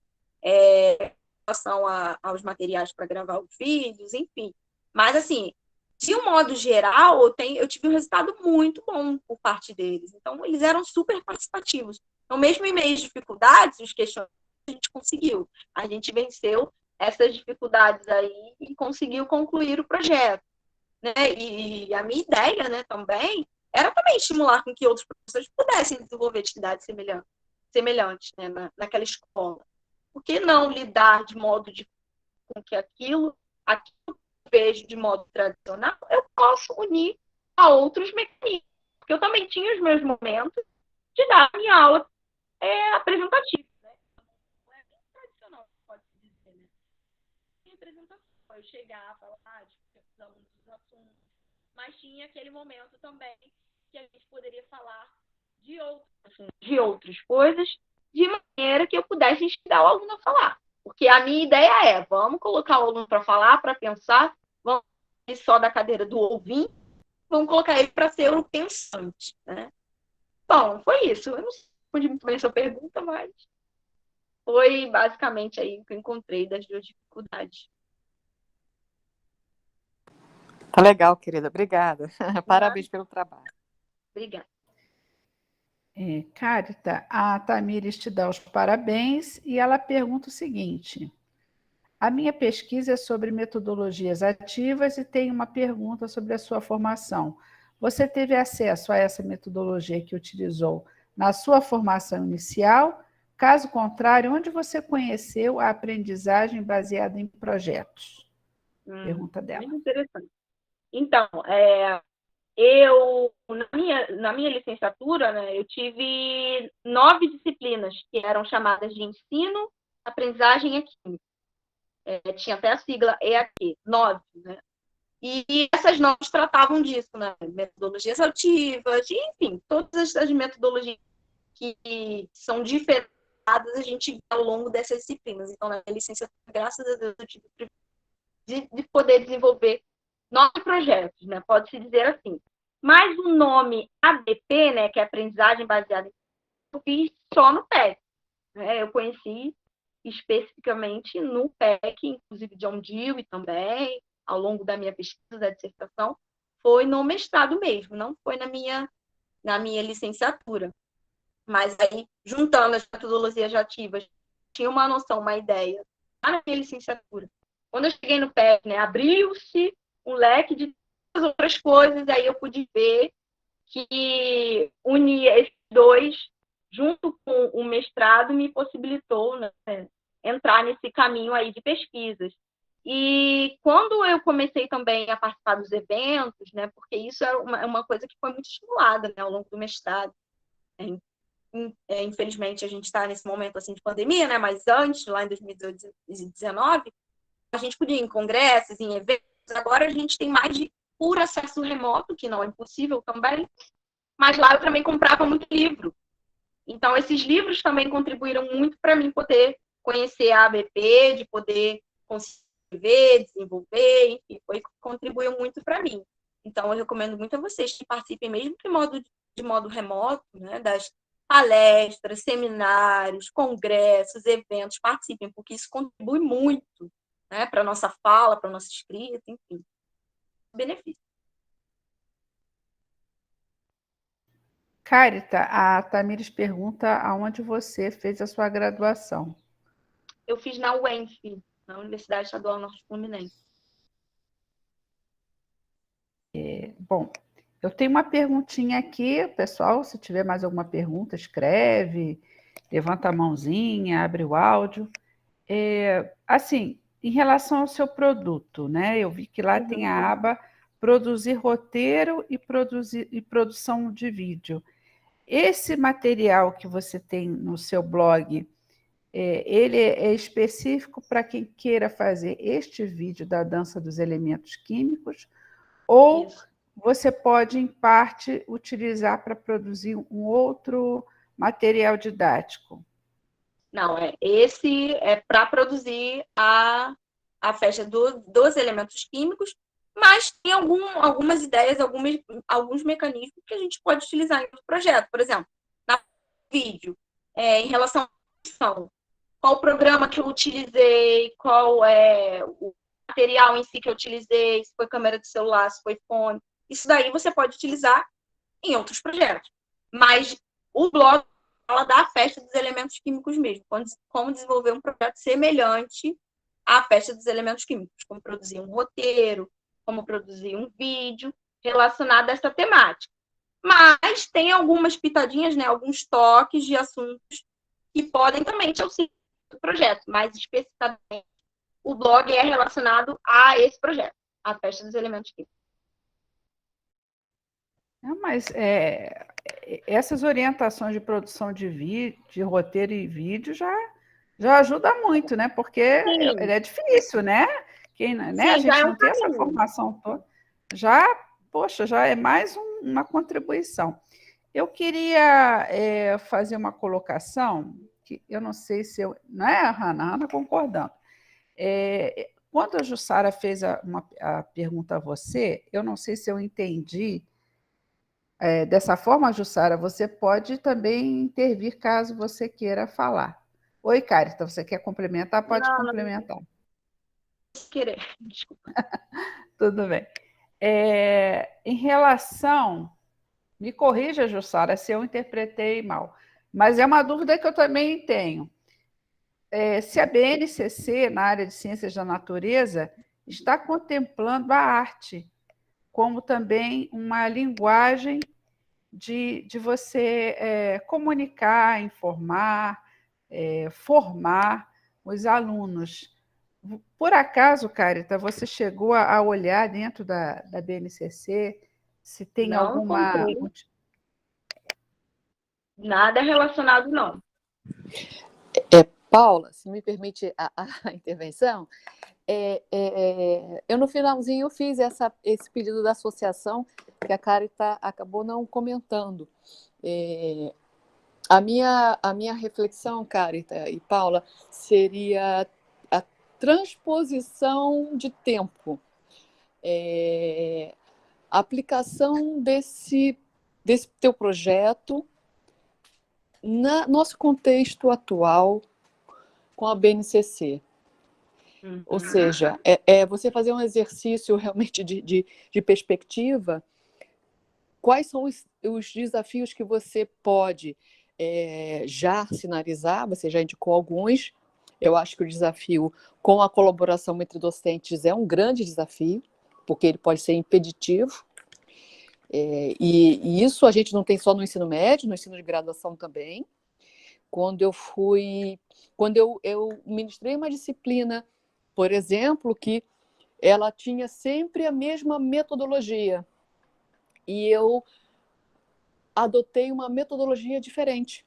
relação aos materiais para gravar os vídeos, enfim. Mas, assim, de um modo geral, eu tive um resultado muito bom por parte deles. Então, eles eram super participativos. Então, mesmo em meio às dificuldades, os questionamentos a gente conseguiu. A gente venceu essas dificuldades aí e conseguiu concluir o projeto. Né? E a minha ideia, né, também era também estimular com que outros professores pudessem desenvolver atividades semelhantes, né, naquela escola. Por que não lidar de modo com que aquilo que eu vejo de modo tradicional, eu posso unir a outros mecanismos? Porque eu também tinha os meus momentos de dar a minha aula apresentativa. Né? Não é bem tradicional, pode-se dizer. Né? Apresentação. Eu chegar, falar, discussão dos assuntos, mas tinha aquele momento também que a gente poderia falar de outras coisas, de maneira que eu pudesse instigar o aluno a falar. Porque a minha ideia vamos colocar o aluno para falar, para pensar, vamos ir só da cadeira do ouvinte, vamos colocar ele para ser o pensante. Né? Bom, foi isso. Eu não respondi muito bem a sua pergunta, mas foi basicamente aí o que eu encontrei das duas dificuldades. Tá legal, querida. Obrigada. Parabéns pelo trabalho. Obrigada. Cárita, a Tamires te dá os parabéns e ela pergunta o seguinte: a minha pesquisa é sobre metodologias ativas e tem uma pergunta sobre a sua formação. Você teve acesso a essa metodologia que utilizou na sua formação inicial? Caso contrário, onde você conheceu a aprendizagem baseada em projetos? Pergunta dela. Muito interessante. Então, eu, na minha licenciatura, né, eu tive 9 disciplinas que eram chamadas de ensino, aprendizagem e química. Tinha até a sigla EAQ, 9, né? E essas 9 tratavam disso, né? Metodologias ativas, enfim, todas as metodologias que são diferenciadas a gente vê ao longo dessas disciplinas. Então, na minha licenciatura, graças a Deus, eu tive o privilégio de poder desenvolver 9 projetos, né? Pode-se dizer assim. Mas o nome ABP, né, que é aprendizagem baseada em, eu fiz só no PEC. Né? Eu conheci especificamente no PEC, inclusive John Dewey também, ao longo da minha pesquisa, da dissertação, foi no mestrado mesmo, não foi na minha licenciatura. Mas aí, juntando as metodologias ativas, tinha uma noção, uma ideia, na minha licenciatura. Quando eu cheguei no PEC, né, abriu-se um leque de outras coisas, aí eu pude ver que unir esses dois, junto com o mestrado, me possibilitou, né, entrar nesse caminho aí de pesquisas. E quando eu comecei também a participar dos eventos, né, porque isso é uma coisa que foi muito estimulada, né, ao longo do mestrado. Infelizmente, a gente está nesse momento assim, de pandemia, né, mas antes, lá em 2019, a gente podia ir em congressos, em eventos. Agora a gente tem mais de puro acesso remoto, que não é impossível também, mas lá eu também comprava muito livro. Então, esses livros também contribuíram muito para mim poder conhecer a ABP, de poder escrever, desenvolver, enfim, contribuiu muito para mim. Então, eu recomendo muito a vocês que participem, mesmo de modo remoto, né, das palestras, seminários, congressos, eventos, participem, porque isso contribui muito, né, para a nossa fala, para a nossa escrita, enfim. Benefício. Cárita, a Tamires pergunta aonde você fez a sua graduação. Eu fiz na UENF, na Universidade Estadual Norte Fluminense. Bom, eu tenho uma perguntinha aqui, pessoal, se tiver mais alguma pergunta, escreve, levanta a mãozinha, abre o áudio. Assim, em relação ao seu produto, né? Eu vi que lá tem a aba produzir roteiro e produção de vídeo. Esse material que você tem no seu blog, ele é específico para quem queira fazer este vídeo da dança dos elementos químicos, ou Isso. você pode, em parte, utilizar para produzir um outro material didático? Não, esse é para produzir a festa dos elementos químicos, mas tem algumas ideias, alguns mecanismos que a gente pode utilizar em outro projeto. Por exemplo, na vídeo, em relação à edição, qual o programa que eu utilizei, qual é o material em si que eu utilizei, se foi câmera de celular, se foi fone. Isso daí você pode utilizar em outros projetos. Mas o blog fala da festa dos elementos químicos mesmo, como desenvolver um projeto semelhante à festa dos elementos químicos, como produzir um roteiro, como produzir um vídeo relacionado a essa temática. Mas tem algumas pitadinhas, né, alguns toques de assuntos que podem também te auxiliar no projeto, mas especificamente o blog é relacionado a esse projeto, a festa dos elementos químicos. Mas essas orientações de produção de roteiro e vídeo já ajuda muito, né? Porque é difícil, né? A Sim, já gente é não um tem essa caminho. formação toda. Poxa, já é mais uma contribuição. Eu queria fazer uma colocação, que eu não sei se eu... Não é a Hannah concordando. Quando a Jussara fez a pergunta a você, eu não sei se eu entendi dessa forma, Jussara, você pode também intervir caso você queira falar. Oi, Carita, você quer complementar? Pode Não complementar. querer. Desculpa. Tudo bem. Em relação... Me corrija, Jussara, se eu interpretei mal, mas é uma dúvida que eu também tenho. Se a BNCC, na área de Ciências da Natureza, está contemplando a arte como também uma linguagem de você comunicar, informar, formar os alunos. Por acaso, Carita, você chegou a olhar dentro da BNCC se tem Não alguma... encontrei. Nada relacionado, não. Paula, se me permite a intervenção, eu no finalzinho fiz esse pedido da associação que a Carita acabou não comentando. A minha reflexão, Carita e Paula, seria a transposição de tempo. A aplicação desse teu projeto no nosso contexto atual com a BNCC. Ou seja, você fazer um exercício realmente de perspectiva. Quais são os desafios que você pode já sinalizar? Você já indicou alguns. Eu acho que o desafio com a colaboração entre docentes é um grande desafio, porque ele pode ser impeditivo. E isso a gente não tem só no ensino médio, no ensino de graduação também. Quando eu ministrei uma disciplina, por exemplo, que ela tinha sempre a mesma metodologia, e eu adotei uma metodologia diferente,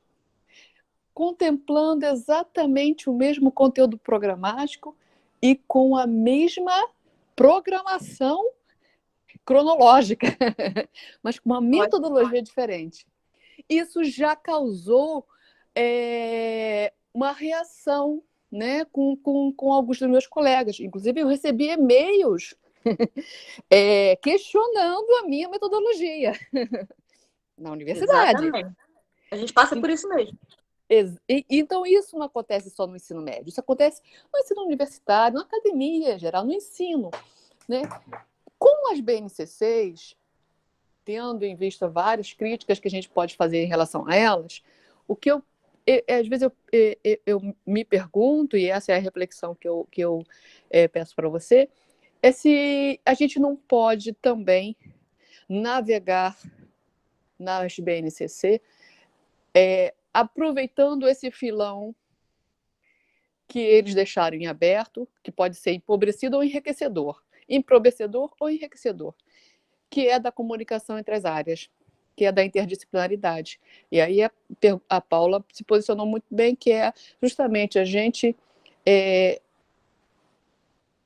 contemplando exatamente o mesmo conteúdo programático e com a mesma programação cronológica, mas com uma metodologia diferente. Isso já causou uma reação, né, com alguns dos meus colegas. Inclusive, eu recebi e-mails questionando a minha metodologia na universidade. Exatamente. A gente passa por isso mesmo. Então, isso não acontece só no ensino médio, isso acontece no ensino universitário, na academia em geral, no ensino, né? Com as BNCCs, tendo em vista várias críticas que a gente pode fazer em relação a elas, o que às vezes eu me pergunto, e essa é a reflexão que eu peço para você, é se a gente não pode também navegar nas BNCC, aproveitando esse filão que eles deixaram em aberto, que pode ser empobrecido ou enriquecedor, empobrecedor ou enriquecedor, que é da comunicação entre as áreas, que é da interdisciplinaridade. E aí a Paula se posicionou muito bem, que é justamente a gente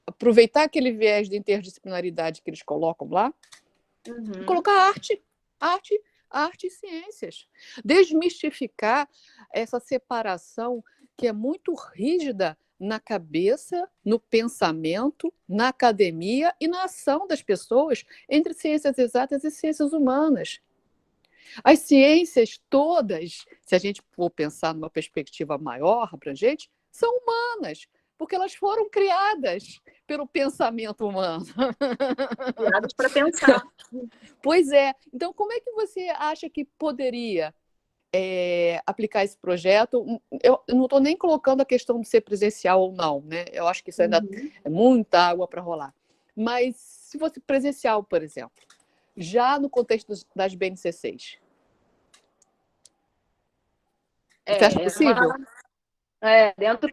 aproveitar aquele viés de interdisciplinaridade que eles colocam lá, e colocar arte e ciências. Desmistificar essa separação que é muito rígida na cabeça, no pensamento, na academia e na ação das pessoas entre ciências exatas e ciências humanas. As ciências todas, se a gente for pensar numa perspectiva maior, abrangente, são humanas, porque elas foram criadas pelo pensamento humano. Criadas para pensar. Pois é. Então, como é que você acha que poderia aplicar esse projeto? Eu não estou nem colocando a questão de ser presencial ou não, né? Eu acho que isso ainda é muita água para rolar. Mas se fosse presencial, por exemplo, já no contexto das BNCCs, você acha possível? Dentro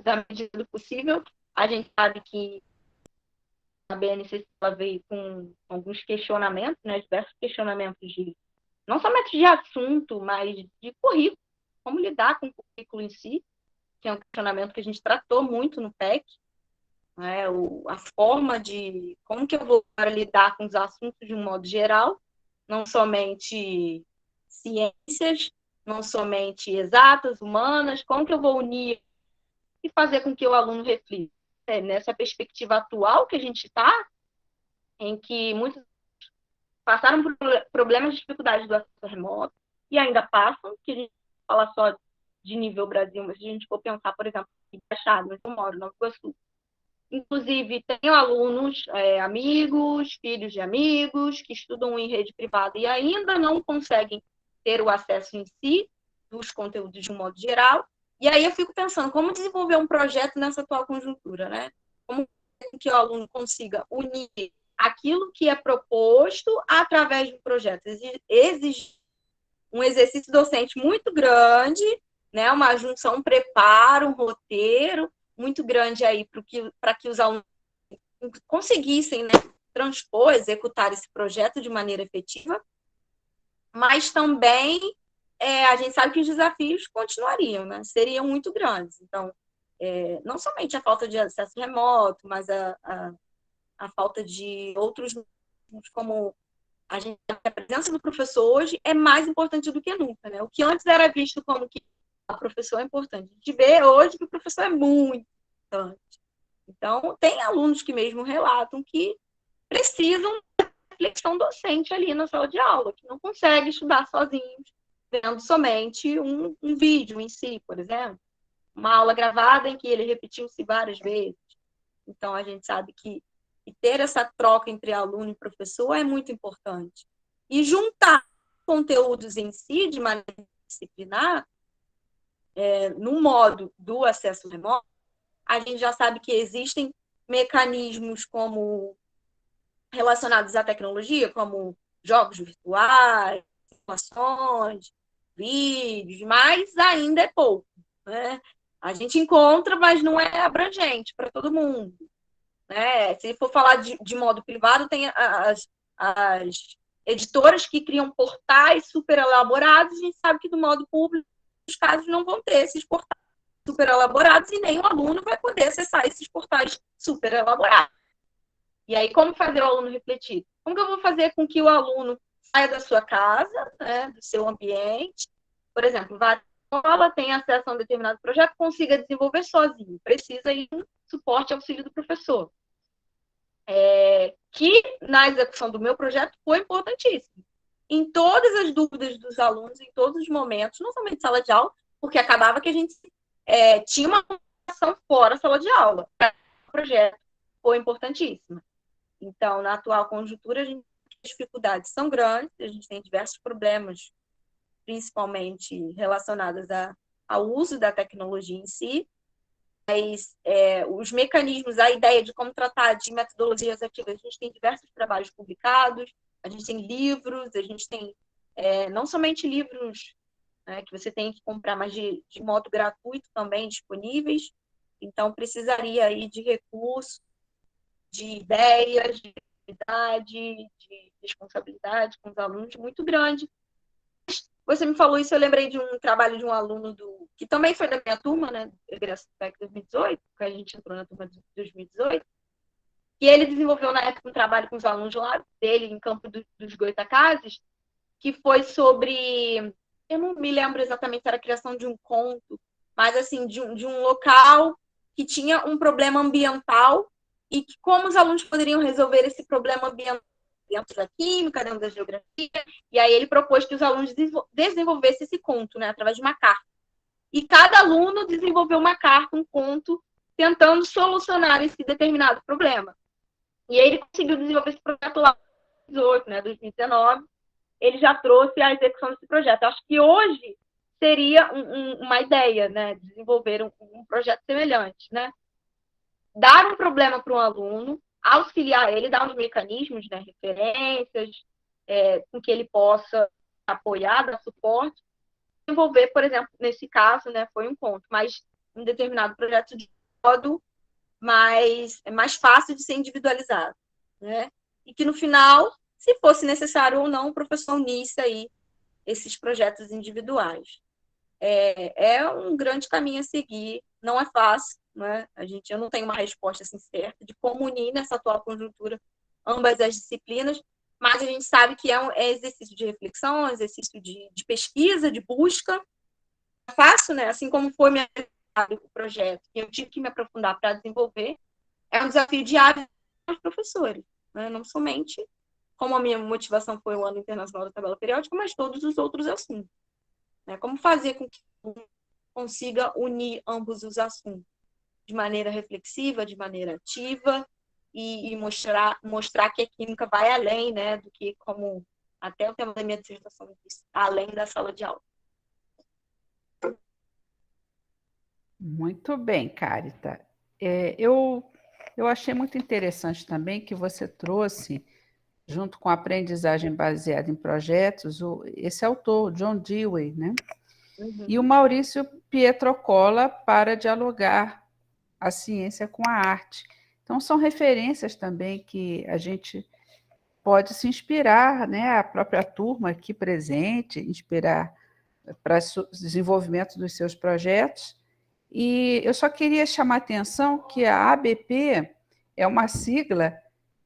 da medida do possível, a gente sabe que a BNCC ela veio com alguns questionamentos, né, diversos questionamentos não somente de assunto, mas de currículo, como lidar com o currículo em si, que é um questionamento que a gente tratou muito no PEC, né, a forma de como que eu vou lidar com os assuntos de um modo geral, não somente ciências, não somente exatas, humanas, como que eu vou unir e fazer com que o aluno reflita. Nessa perspectiva atual que a gente está, em que muitos passaram por problemas de dificuldade do acesso remoto e ainda passam, que a gente fala só de nível Brasil, mas se a gente for pensar, por exemplo, em Baixada, onde eu moro, no Nova Iguaçu. Inclusive, tenho alunos, amigos, filhos de amigos, que estudam em rede privada e ainda não conseguem ter o acesso em si dos conteúdos de um modo geral. E aí eu fico pensando, como desenvolver um projeto nessa atual conjuntura, né? Como que o aluno consiga unir aquilo que é proposto através de um projeto. Exige um exercício docente muito grande, né? Uma junção, um preparo, um roteiro muito grande aí para que os alunos conseguissem, né, transpor, executar esse projeto de maneira efetiva, mas também a gente sabe que os desafios continuariam, né? Seriam muito grandes. Então, não somente a falta de acesso remoto, mas a falta de outros, como a presença do professor hoje é mais importante do que nunca, né? O que antes era visto como que a professor é importante, a gente vê hoje que o professor é muito importante. Então, tem alunos que mesmo relatam que precisam de reflexão docente ali na sala de aula, que não conseguem estudar sozinhos, vendo somente um vídeo em si, por exemplo. Uma aula gravada em que ele repetiu-se várias vezes. Então, a gente sabe que ter essa troca entre aluno e professor é muito importante. E juntar conteúdos em si, de maneira disciplinar, no modo do acesso remoto, a gente já sabe que existem mecanismos como relacionados à tecnologia, como jogos virtuais, simulações, vídeos, mas ainda é pouco, né? A gente encontra, mas não é abrangente para todo mundo, né? Se for falar de modo privado, tem as editoras que criam portais super elaborados, a gente sabe que do modo público os casos não vão ter esses portais super elaborados e nem o aluno vai poder acessar esses portais super elaborados. E aí, como fazer o aluno refletir? Como que eu vou fazer com que o aluno saia da sua casa, né, do seu ambiente, por exemplo, vá à escola, tenha acesso a um determinado projeto, consiga desenvolver sozinho, precisa ir um suporte e auxílio do professor. Que na execução do meu projeto foi importantíssimo. Em todas as dúvidas dos alunos, em todos os momentos, não somente sala de aula, porque acabava que a gente tinha uma ação fora da sala de aula. O projeto foi importantíssimo. Então, na atual conjuntura, as dificuldades são grandes, a gente tem diversos problemas, principalmente relacionados ao uso da tecnologia em si, mas os mecanismos, a ideia de como tratar de metodologias ativas, a gente tem diversos trabalhos publicados, a gente tem livros, a gente tem não somente livros que você tem que comprar, mas de modo gratuito também disponíveis, Então, precisaria aí de recursos, de ideias, de criatividade, de responsabilidade com os alunos muito grande. Você me falou isso, eu lembrei de um trabalho de um aluno que também foi da minha turma, né, Egresso PEC 2018, que a gente entrou na turma de 2018, e ele desenvolveu na época um trabalho com os alunos lá dele, em Campo dos Goitacazes, que foi sobre, eu não me lembro exatamente se era a criação de um conto, mas assim, de um local que tinha um problema ambiental e que como os alunos poderiam resolver esse problema ambiental dentro da química, dentro da geografia, e aí ele propôs que os alunos desenvolvessem esse conto, né, através de uma carta. E cada aluno desenvolveu uma carta, um conto, tentando solucionar esse determinado problema. E aí ele conseguiu desenvolver esse projeto lá em 2018, né, 2019, ele já trouxe a execução desse projeto. Acho que hoje seria uma ideia, né, desenvolver um projeto semelhante, né? Dar um problema para um aluno, auxiliar ele, dar uns mecanismos, né, referências, com que ele possa apoiar, dar suporte, desenvolver, por exemplo, nesse caso, né, foi um ponto, mas um determinado projeto de modo mais fácil de ser individualizado, né? E que no final, se fosse necessário ou não, o professor unisse aí esses projetos individuais. É um grande caminho a seguir, não é fácil, né? Eu não tenho uma resposta assim, certa de como unir nessa atual conjuntura ambas as disciplinas, mas a gente sabe que é exercício de reflexão, exercício de pesquisa, de busca. É fácil, né? Assim como foi o projeto, que eu tive que me aprofundar para desenvolver, é um desafio diário para os professores, né? Não somente como a minha motivação foi o Ano Internacional da Tabela Periódica, mas todos os outros assuntos. Né? Como fazer com que consiga unir ambos os assuntos de maneira reflexiva, de maneira ativa, e mostrar que a química vai além, né, do que, como até o tema da minha dissertação disse, além da sala de aula. Muito bem, Carita. Eu achei muito interessante também que você trouxe, junto com a aprendizagem baseada em projetos, esse autor, John Dewey, né? E o Maurício Pietrocolla para dialogar a ciência com a arte. Então, são referências também que a gente pode se inspirar, né? A própria turma aqui presente, inspirar para o desenvolvimento dos seus projetos. E eu só queria chamar a atenção que a ABP é uma sigla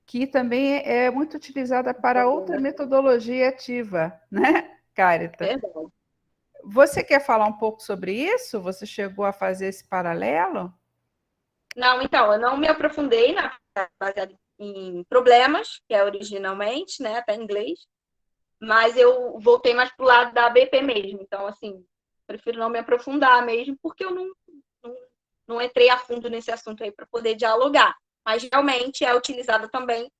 que também é muito utilizada para outra metodologia ativa, né, Carita? Verdade. Você quer falar um pouco sobre isso? Você chegou a fazer esse paralelo? Não, então, eu não me aprofundei na baseada em problemas, que é originalmente, né, até em inglês, mas eu voltei mais para o lado da ABP mesmo. Então, assim, prefiro não me aprofundar mesmo, porque eu não entrei a fundo nesse assunto aí para poder dialogar. Mas realmente é utilizada também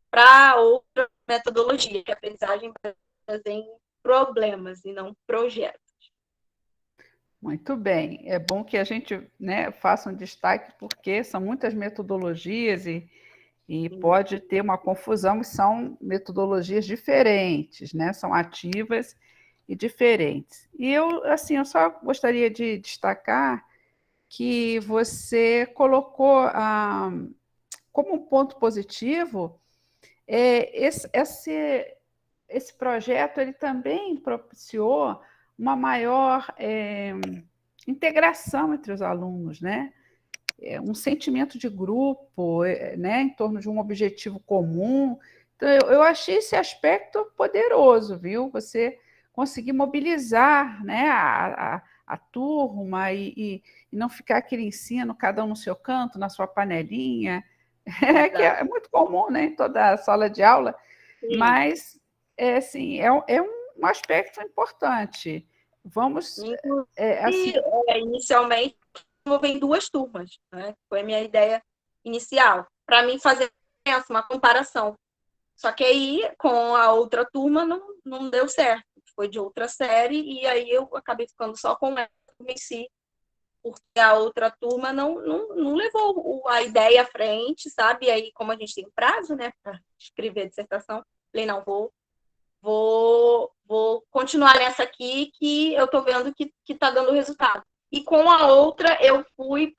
para outra metodologia, que é a aprendizagem baseada em problemas e não projetos. Muito bem. É bom que a gente, né, faça um destaque, porque são muitas metodologias e pode ter uma confusão, e são metodologias diferentes, né? São ativas e diferentes. E eu só gostaria de destacar que você colocou como um ponto positivo esse projeto, ele também propiciou uma maior integração entre os alunos, né? Um sentimento de grupo, né, em torno de um objetivo comum. Então, eu achei esse aspecto poderoso, viu? Você conseguir mobilizar, né, a turma e não ficar aquele ensino, cada um no seu canto, na sua panelinha, que é muito comum, né, em toda a sala de aula. Sim. Mas assim, é um aspecto importante. Vamos. Inicialmente, desenvolver em 2 turmas, né? Foi a minha ideia inicial. Para mim, fazer uma comparação. Só que aí, com a outra turma, não deu certo. Foi de outra série, e aí eu acabei ficando só com essa turma em si, porque a outra turma não levou a ideia à frente, sabe? E aí, como a gente tem prazo, né, para escrever a dissertação, falei, não, vou continuar nessa aqui, que eu estou vendo que está dando resultado. E com a outra, eu fui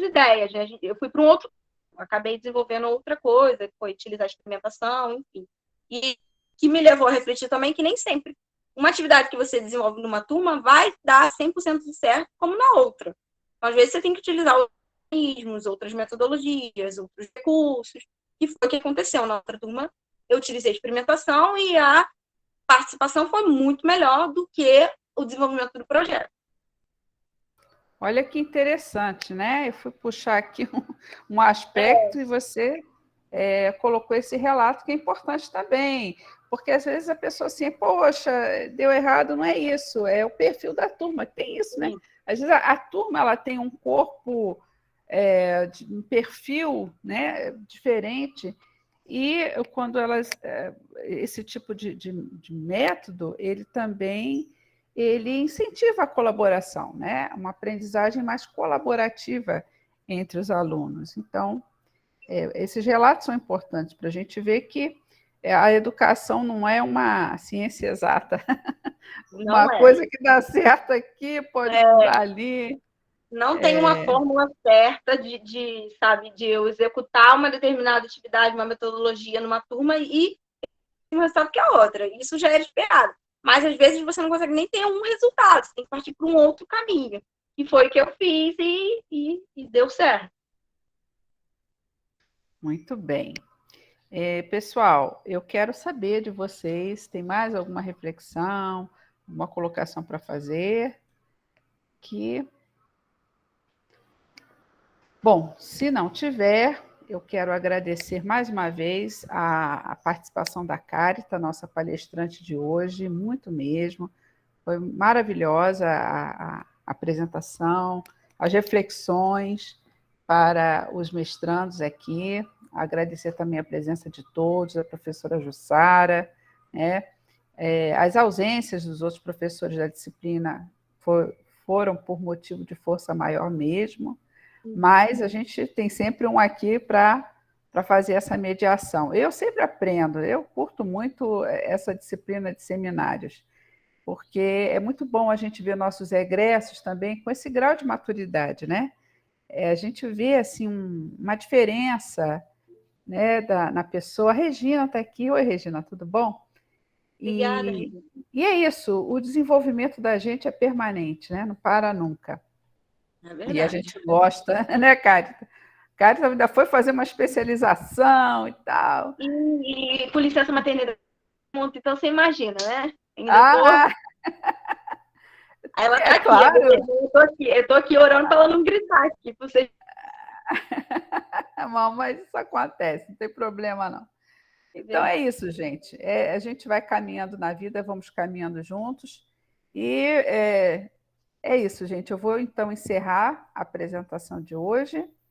ideias, né? Eu fui para um outro, acabei desenvolvendo outra coisa, que foi utilizar a experimentação, enfim. E que me levou a refletir também que nem sempre uma atividade que você desenvolve numa turma vai dar 100% de certo como na outra. Então, às vezes você tem que utilizar outros mecanismos, outras metodologias, outros recursos, que foi o que aconteceu na outra turma. Eu utilizei a experimentação e a participação foi muito melhor do que o desenvolvimento do projeto. Olha que interessante, né? Eu fui puxar aqui um aspecto e você colocou esse relato que é importante também, porque às vezes a pessoa assim, poxa, deu errado, não é isso, é o perfil da turma, tem isso, né? Às vezes a turma ela tem um corpo, um perfil, né, diferente, e quando elas, esse tipo de método, ele também incentiva a colaboração, né? Uma aprendizagem mais colaborativa entre os alunos. Então, esses relatos são importantes para a gente ver que a educação não é uma ciência exata. Uma coisa que dá certo aqui pode mudar ali. Não tem uma fórmula certa sabe, de eu executar uma determinada atividade, uma metodologia numa turma e um resultado que a outra. Isso já era esperado. Mas, às vezes, você não consegue nem ter um resultado. Você tem que partir para um outro caminho. Que foi o que eu fiz e deu certo. Muito bem. Pessoal, eu quero saber de vocês, tem mais alguma reflexão, uma colocação para fazer? Bom, se não tiver, eu quero agradecer mais uma vez a participação da Carita, nossa palestrante de hoje, muito mesmo. Foi maravilhosa a apresentação, as reflexões para os mestrandos aqui. Agradecer também a presença de todos, da professora Jussara, né? As ausências dos outros professores da disciplina foram por motivo de força maior mesmo, mas a gente tem sempre um aqui para fazer essa mediação. Eu sempre aprendo, eu curto muito essa disciplina de seminários, porque é muito bom a gente ver nossos egressos também com esse grau de maturidade, né? A gente vê assim, uma diferença, né, na pessoa. A Regina está aqui. Oi, Regina, tudo bom? Obrigada. E é isso, o desenvolvimento da gente é permanente, né? Não para nunca. É verdade. E a gente gosta, né, Carita? Carita ainda foi fazer uma especialização e tal. E com licença maternidade, então você imagina, né? Aí ela tá aqui, claro. eu tô aqui orando para ela não gritar aqui, para vocês. Mas isso acontece, não tem problema não. Então é isso, gente. A gente vai caminhando na vida, vamos caminhando juntos. E é isso, gente. Eu vou então encerrar a apresentação de hoje.